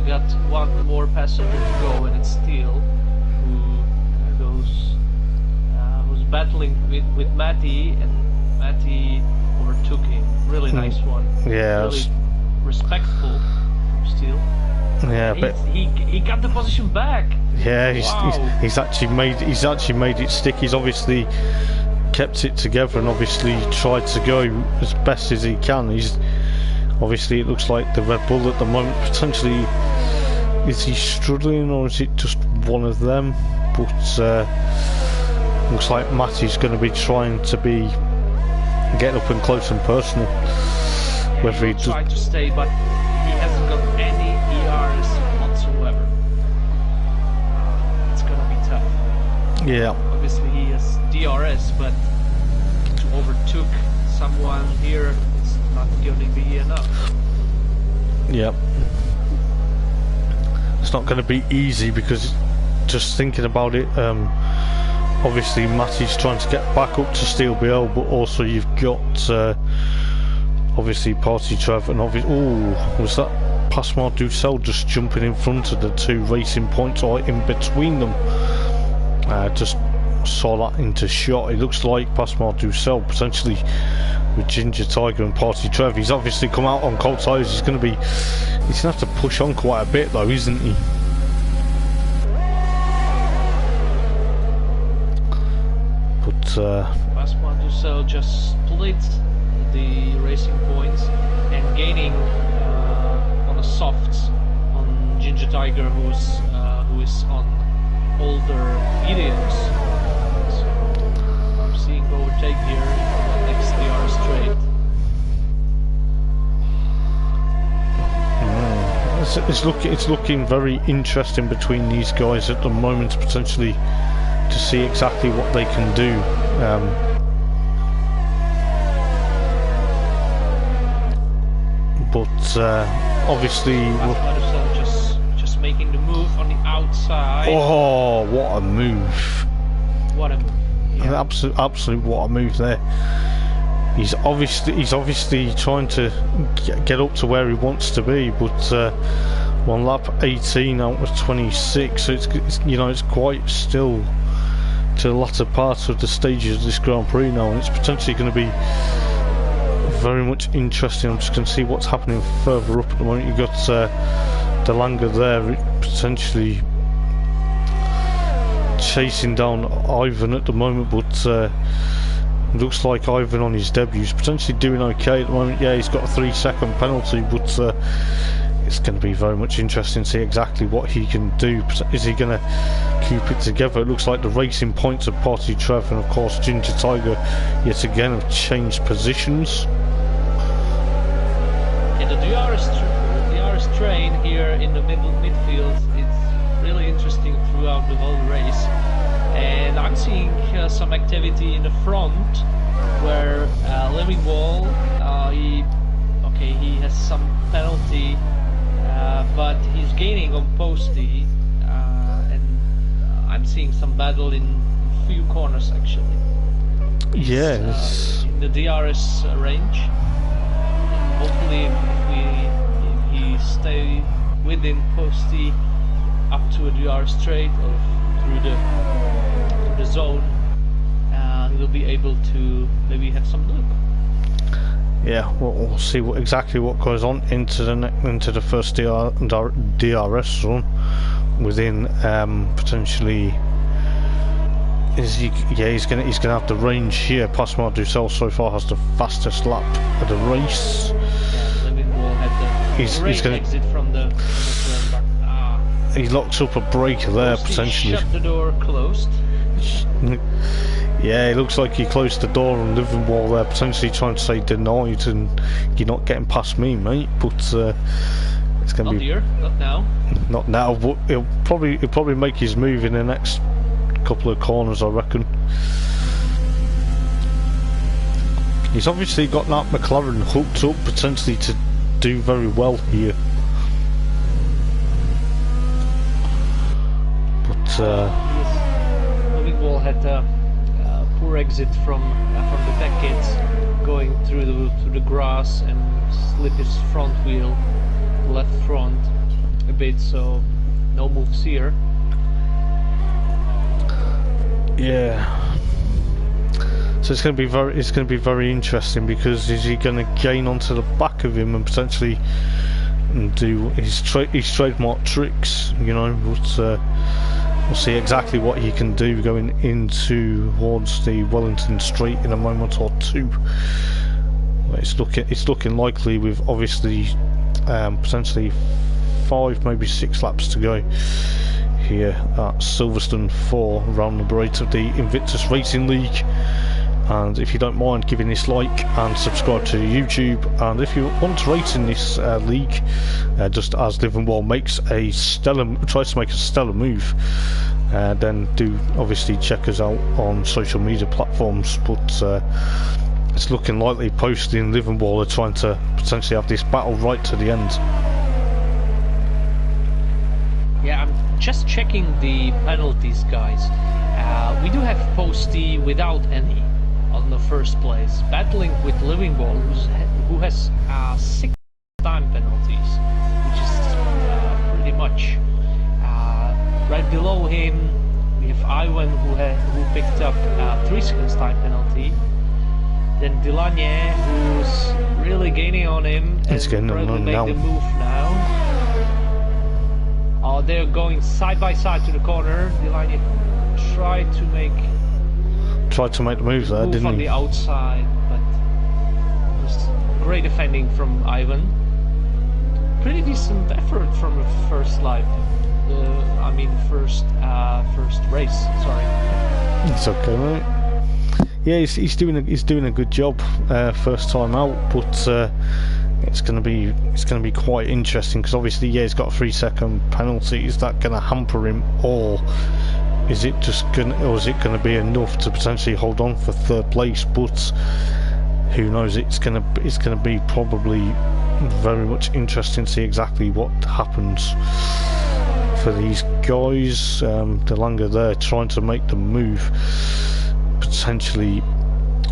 got one more passenger to go, and it's Steele who's battling with Matty, and Matty overtook him. Really nice one. Yeah, really respectful from Steele. Yeah, but he got the position back. Yeah, Wow. he's actually made it stick. He's obviously kept it together and obviously tried to go as best as he can. He's obviously, it looks like the Red Bull at the moment potentially, is he struggling or is it just one of them? But looks like Matty's going to be trying to be getting up and close and personal. Whether he tried to stay, but he hasn't got any ERs whatsoever. It's gonna be tough. Yeah. Obviously he has DRS, but to overtook someone here, it's not going to be enough. Yeah. It's not going to be easy because just thinking about it, obviously Matty's trying to get back up to Steel BL, but also you've got obviously Party Trev and obviously, was that Pascal Dussel just jumping in front of the two racing points or in between them? Just saw that into shot. It looks like Pascal Dussel potentially with Ginger Tiger and Party Trev. He's obviously come out on cold tyres. He's going to have to push on quite a bit though, isn't he? But Pascal Dussel just split the racing points and gaining on the softs on Ginger Tiger, who is on older mediums. So I'm seeing overtake here next DRS straight. It's looking very interesting between these guys at the moment, potentially to see exactly what they can do. But obviously, just making the move on the outside. Oh, what a move! What a move! Yeah. Absolute what a move there. He's obviously trying to get up to where he wants to be, but on lap 18 out of 26, so it's you know, it's quite still to the latter part of the stages of this Grand Prix now, and it's potentially going to be very much interesting. I'm just going to see what's happening further up at the moment. You've got Delanga there potentially chasing down Ivan at the moment, but looks like Ivan on his debut is potentially doing okay at the moment. Yeah, he's got a 3-second penalty, but it's going to be very much interesting to see exactly what he can do. Is he going to keep it together? It looks like the racing points of Party Trev and of course Ginger Tiger yet again have changed positions. Yeah, the DRS train here in the midfield, it's really interesting throughout the whole race. And I'm seeing some activity in the front where Lemmingwall, he has some penalty, but he's gaining on Posty, and I'm seeing some battle in a few corners actually. Yes. In the DRS range. And hopefully if he stay within Posty up to a DRS straight or through the zone, he'll be able to maybe have some look. Yeah, we'll see exactly what goes on into the first DRS run within potentially. He's gonna have the range here. Pascal Dussel so far has the fastest lap of the race. Yeah, Lemmingwall had the great exit from the turn, but he locks up a brake there potentially. Shut the door closed. Yeah, it looks like he closed the door on Lemmingwall there, potentially trying to say denied and you're not getting past me, mate. But It's going to be here, not now. Not now, but he'll probably make his move in the next couple of corners, I reckon. He's obviously got that McLaren hooked up potentially to do very well here. But Living Wall had a poor exit from the back gates, going through the grass and slip his front wheel, left front a bit, so no moves here. Yeah. So it's going to be very interesting, because is he going to gain onto the back of him and potentially do his trademark tricks, you know? But we'll see exactly what he can do going into towards the Wellington Straight in a moment or two. It's looking likely, with obviously potentially 5, maybe 6 laps to go here at Silverstone 4, round number 8 of the Invictus Racing League. And if you don't mind giving this like and subscribe to YouTube, and if you want to race in this league, just as Livingwall tries to make a stellar move, then do obviously check us out on social media platforms. But it's looking likely Post in Livingwall are trying to potentially have this battle right to the end. Yeah, I'm just checking the penalties, guys. We do have Posty without any on the first place, battling with Livingwall, who has 6 time penalties, which is pretty much. Right below him, we have Ivan, who picked up 3 seconds time penalty. Then Dilanye, who's really gaining on him, and probably make the move now. They're going side by side to the corner. Dilanye tried to make the move there, didn't he? On the outside, but it was great defending from Ivan. Pretty decent effort from the first lap. I mean, first race. Sorry. It's okay, mate. Yeah, he's doing a good job first time out, but it's gonna be quite interesting, because obviously, yeah, he's got a 3-second penalty. Is that gonna hamper him, or is it gonna be enough to potentially hold on for 3rd place? But who knows? It's gonna be probably very much interesting to see exactly what happens for these guys. Delanga there trying to make the move potentially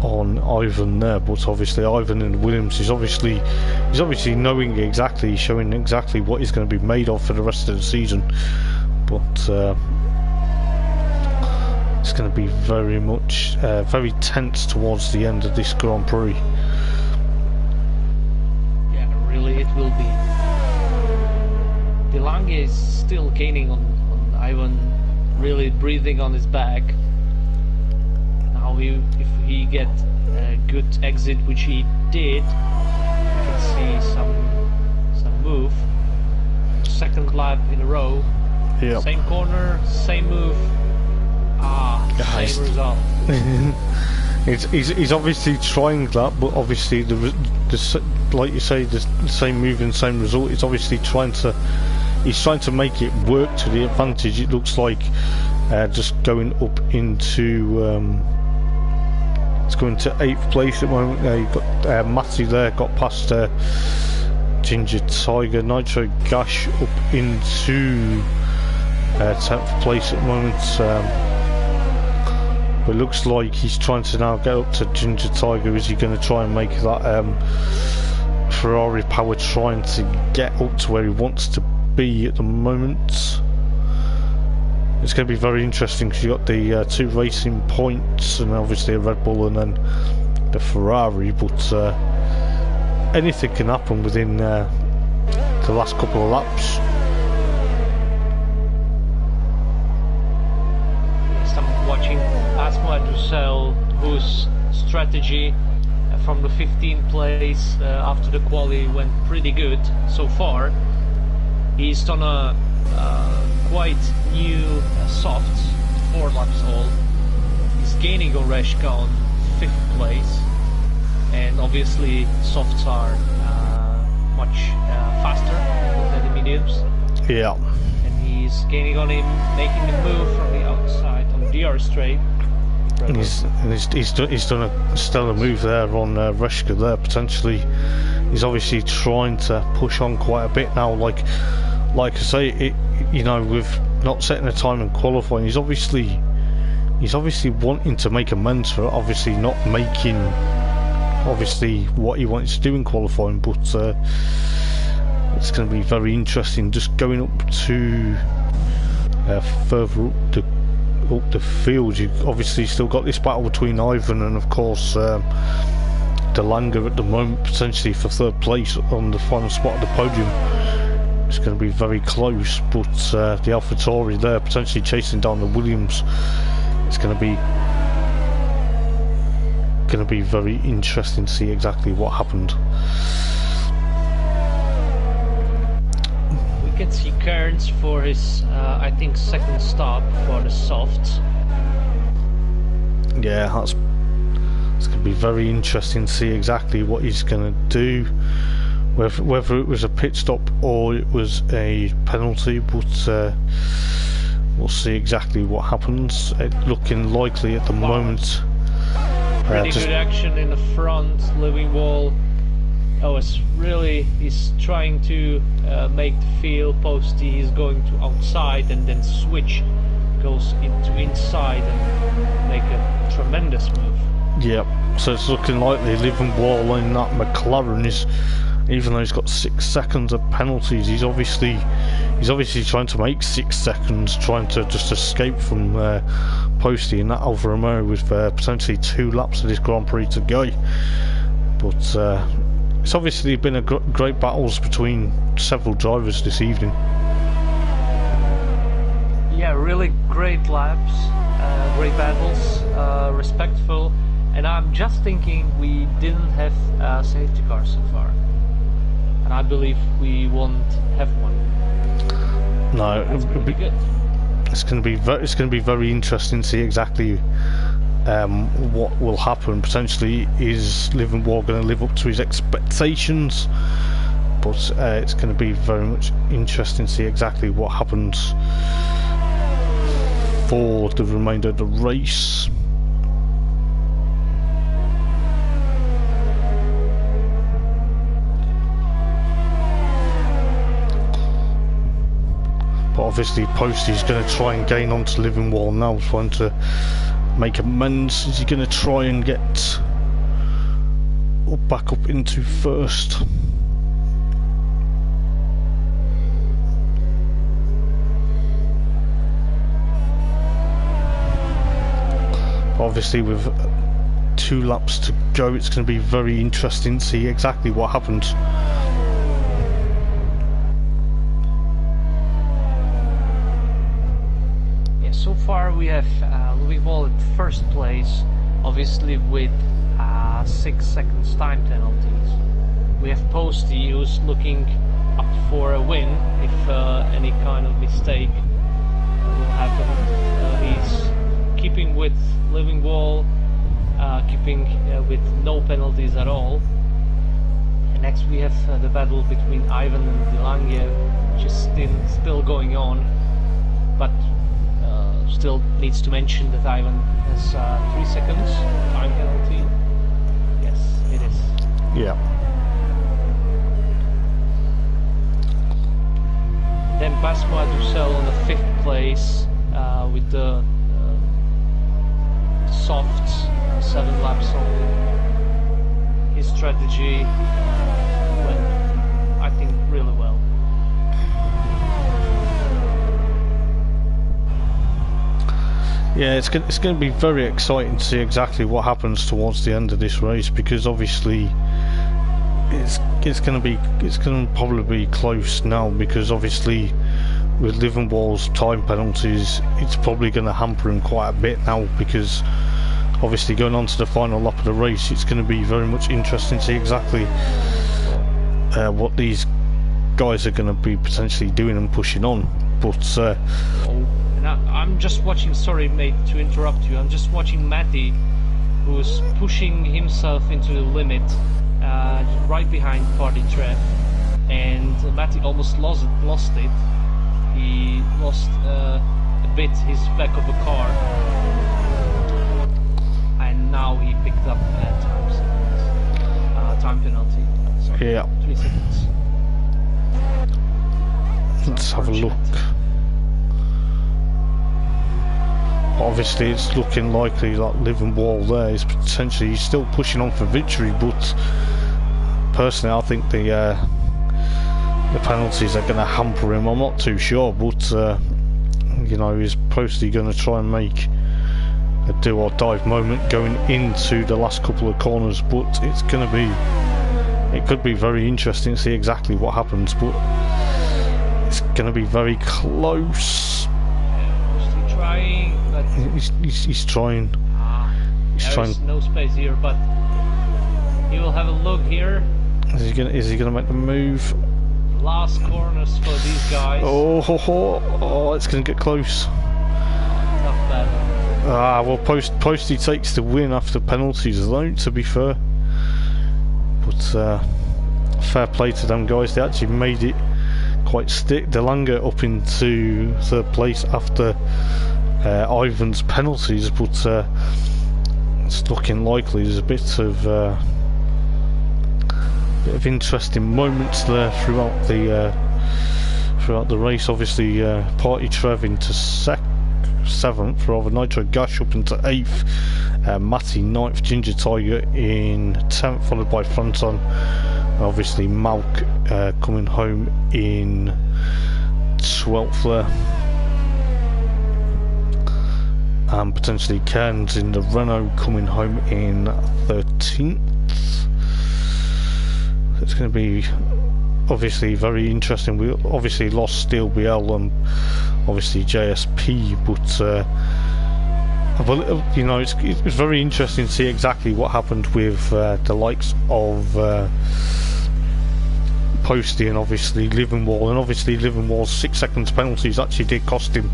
on Ivan there, but obviously Ivan and Williams is obviously knowing exactly, showing exactly what he's going to be made of for the rest of the season. But it's going to be very much very tense towards the end of this Grand Prix. Yeah, really, it will be. Delange is still gaining on Ivan, really breathing on his back. Now, if he gets a good exit, which he did, you can see some move. 2nd lap in a row. Yep. Same corner, same move. Same result. He's obviously trying that, but obviously like you say, the same move and same result. He's obviously trying to make it work to the advantage. It looks like just going up into it's going to 8th place at the moment. You've got Matthew there, got past Ginger Tiger. Nitro Gash up into 10th place at the moment. But it looks like he's trying to now get up to Ginger Tiger. Is he going to try and make that Ferrari power, trying to get up to where he wants to be at the moment? It's going to be very interesting, because you've got the 2 racing points and obviously a Red Bull and then the Ferrari, but anything can happen within the last couple of laps. Yes, I'm watching Asma Drusel, whose strategy from the 15th place after the quali went pretty good so far. He's done a quite new softs, 4 laps all. He's gaining Oreshka on 5th place, and obviously softs are much faster than the mediums. Yeah. And he's gaining on him, making the move from the outside on DR straight. And he's done a stellar move there on Reshka there. Potentially, he's obviously trying to push on quite a bit now. Like I say, you know, with not setting a time in qualifying, he's obviously wanting to make amends for obviously not making what he wanted to do in qualifying. But it's going to be very interesting just going up to further up the field. You've obviously still got this battle between Ivan and of course Delanga at the moment, potentially for third place on the final spot of the podium. It's going to be very close, but the AlphaTauri there potentially chasing down the Williams. It's going to be very interesting to see exactly what happened. We can see Keiran for his I think second stop for the softs. Yeah, it's going to be very interesting to see exactly what he's going to do, whether it was a pit stop or it was a penalty, but we'll see exactly what happens. Looking likely at the moment. Pretty good action in the front, living wall. Oh, he's trying to make the field posty. He's going to outside and then switch, goes into inside and make a tremendous move. Yep, so it's looking like the living wall in that McLaren is, even though he's got 6 seconds of penalties, he's obviously trying to make 6 seconds, trying to just escape from posty in that Alfa Romeo with potentially 2 laps of this Grand Prix to go. But it's obviously been a great battles between several drivers this evening. Yeah, really great laps, great battles, respectful, and I'm just thinking we didn't have a safety car so far, and I believe we won't have one. No, that's pretty good. It's going to be very interesting to see exactly what will happen. Potentially, is Living Wall going to live up to his expectations? But it's going to be very much interesting to see exactly what happens for the remainder of the race. But obviously Posty's going to try and gain onto Living Wall now, trying to make amends. Is he going to try and get back up into first? Obviously with 2 laps to go, it's going to be very interesting to see exactly what happens. So far we have Living Wall at first place, obviously with 6 seconds time penalties. We have Posty, who's looking up for a win if any kind of mistake will happen. He's keeping with Living Wall, keeping with no penalties at all. And next we have the battle between Ivan and Delange, which is still going on, but still needs to mention that Ivan has 3 seconds time penalty. Yes, it is. Yeah. Then Basma Dussel on the 5th place with the softs, 7 laps only. His strategy went, I think, really well. Yeah, it's going to be very exciting to see exactly what happens towards the end of this race, because obviously it's going to probably be close now, because obviously with Living Wall's time penalties, it's probably going to hamper him quite a bit now, because obviously going on to the final lap of the race, it's going to be very much interesting to see exactly what these guys are going to be potentially doing and pushing on. But I'm just watching, sorry mate to interrupt you, I'm just watching Matty, who's pushing himself into the limit right behind Party Trev, and Matty almost lost it. He lost a bit his back of the car, and now he picked up time penalty. Sorry, Yeah. 3 seconds. Let's have a look. Obviously, it's looking likely that Liverpool there is potentially still pushing on for victory, but personally, I think the penalties are going to hamper him. I'm not too sure, but you know, he's probably going to try and make a do or dive moment going into the last couple of corners. But it's going to be, it could be very interesting to see exactly what happens. But it's going to be very close. Mostly trying, but He's trying. He's trying. There's no space here, but he will have a look here. Is he gonna make the move? Last corners for these guys. Oh, it's gonna get close. Not bad. Well, Posty takes the win after penalties though, to be fair. But fair play to them guys, they actually made it quite stick. Delanga up into third place after Ivan's penalties, but it's looking likely there's a bit of interesting moments there throughout the race. Obviously, Party Trev into 7th, rather Nitro Gash up into 8th, Matty 9th, Ginger Tiger in 10th, followed by Fronton. Obviously, Malc coming home in 12th there, and potentially Keiran's in the Renault coming home in 13th. It's going to be obviously very interesting. We obviously lost Steel BL and obviously JSP, but you know, it's very interesting to see exactly what happened with the likes of Posty and obviously Liverpool, and obviously Liverpool's 6 seconds penalties actually did cost him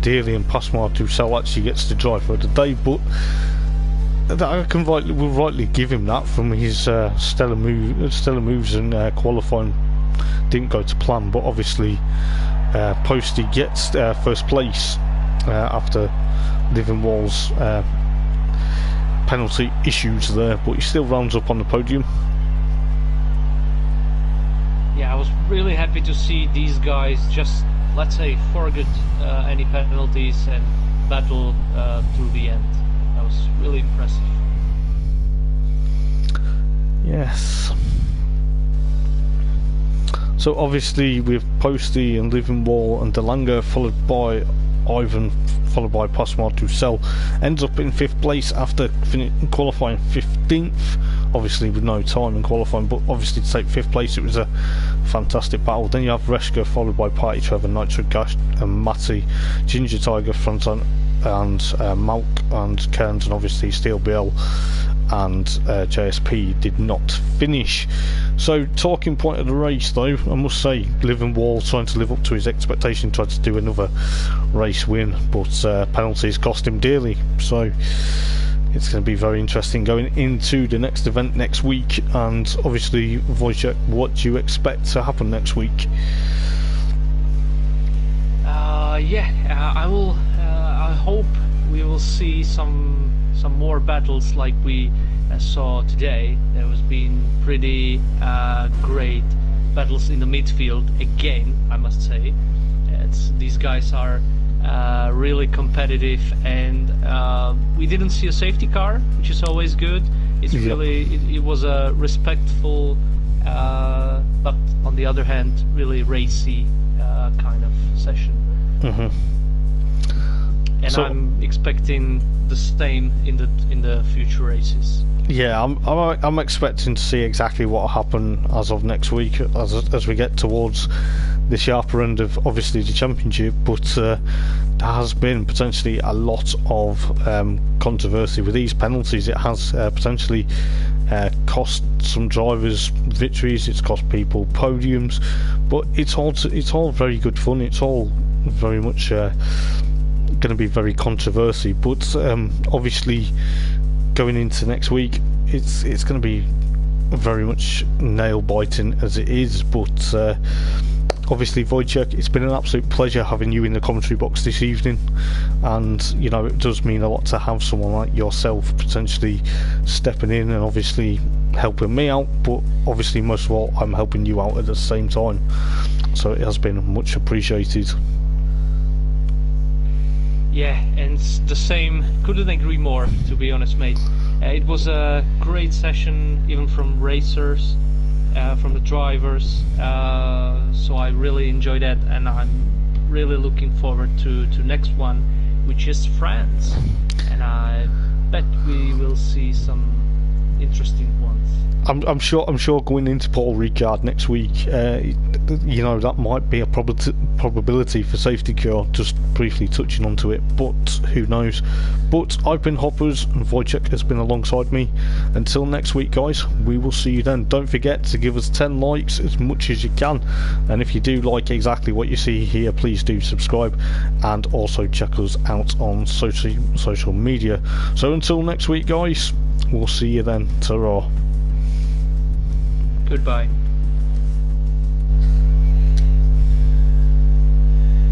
dearly, and Pasmar Dussel actually gets to drive for the day, but I can rightly give him that from his stellar moves and qualifying didn't go to plan. But obviously Posty gets first place after Liverpool's penalty issues there, but he still rounds up on the podium. Yeah, I was really happy to see these guys just, let's say, forget any penalties and battle through the end. That was really impressive. Yes. So obviously with Posty and Liverpool and Delanga, followed by Ivan, followed by Pasmar Dussel, ends up in 5th place after qualifying 15th, obviously with no time in qualifying, but obviously to take 5th place it was a fantastic battle. Then you have Reshka followed by Party Trevor, Nitro Gash and Matty, Ginger Tiger, Fronton and Malc and Keiran, and obviously Steel BL and JSP did not finish. So talking point of the race though, I must say Liverpool trying to live up to his expectation, tried to do another race win, but penalties cost him dearly. So it's going to be very interesting going into the next event next week. And obviously Wojciech, what do you expect to happen next week? I hope we will see some more battles like we saw today. There has been pretty great battles in the midfield again, I must say. These guys are really competitive, and we didn't see a safety car, which is always good. It's really it was a respectful, but on the other hand, really racy kind of session. And so, I'm expecting the same in the future races. Yeah, I'm expecting to see exactly what will happen as of next week, as we get towards the sharper end of obviously the championship. But there has been potentially a lot of controversy with these penalties. It has potentially cost some drivers victories. It's cost people podiums, but it's all very good fun. It's all very much going to be very controversy. But obviously going into next week, it's going to be very much nail biting as it is, but obviously, Wojciech, it's been an absolute pleasure having you in the commentary box this evening, and you know, it does mean a lot to have someone like yourself potentially stepping in and obviously helping me out, but obviously most of all I'm helping you out at the same time, so it has been much appreciated. Yeah, and the same, couldn't agree more, to be honest, mate. It was a great session, even from racers, from the drivers, so I really enjoyed that, and I'm really looking forward to next one, which is France, and I bet we will see some interesting ones. I'm sure going into Paul Ricard next week, you know, that might be a probability for safety car, just briefly touching onto it, but who knows. But I've been Hoppers and Wojciech has been alongside me. Until next week, guys, we will see you then. Don't forget to give us 10 likes, as much as you can, and if you do like exactly what you see here, please do subscribe, and also check us out on social media. So until next week, guys, we'll see you then. Ta-ra. Goodbye.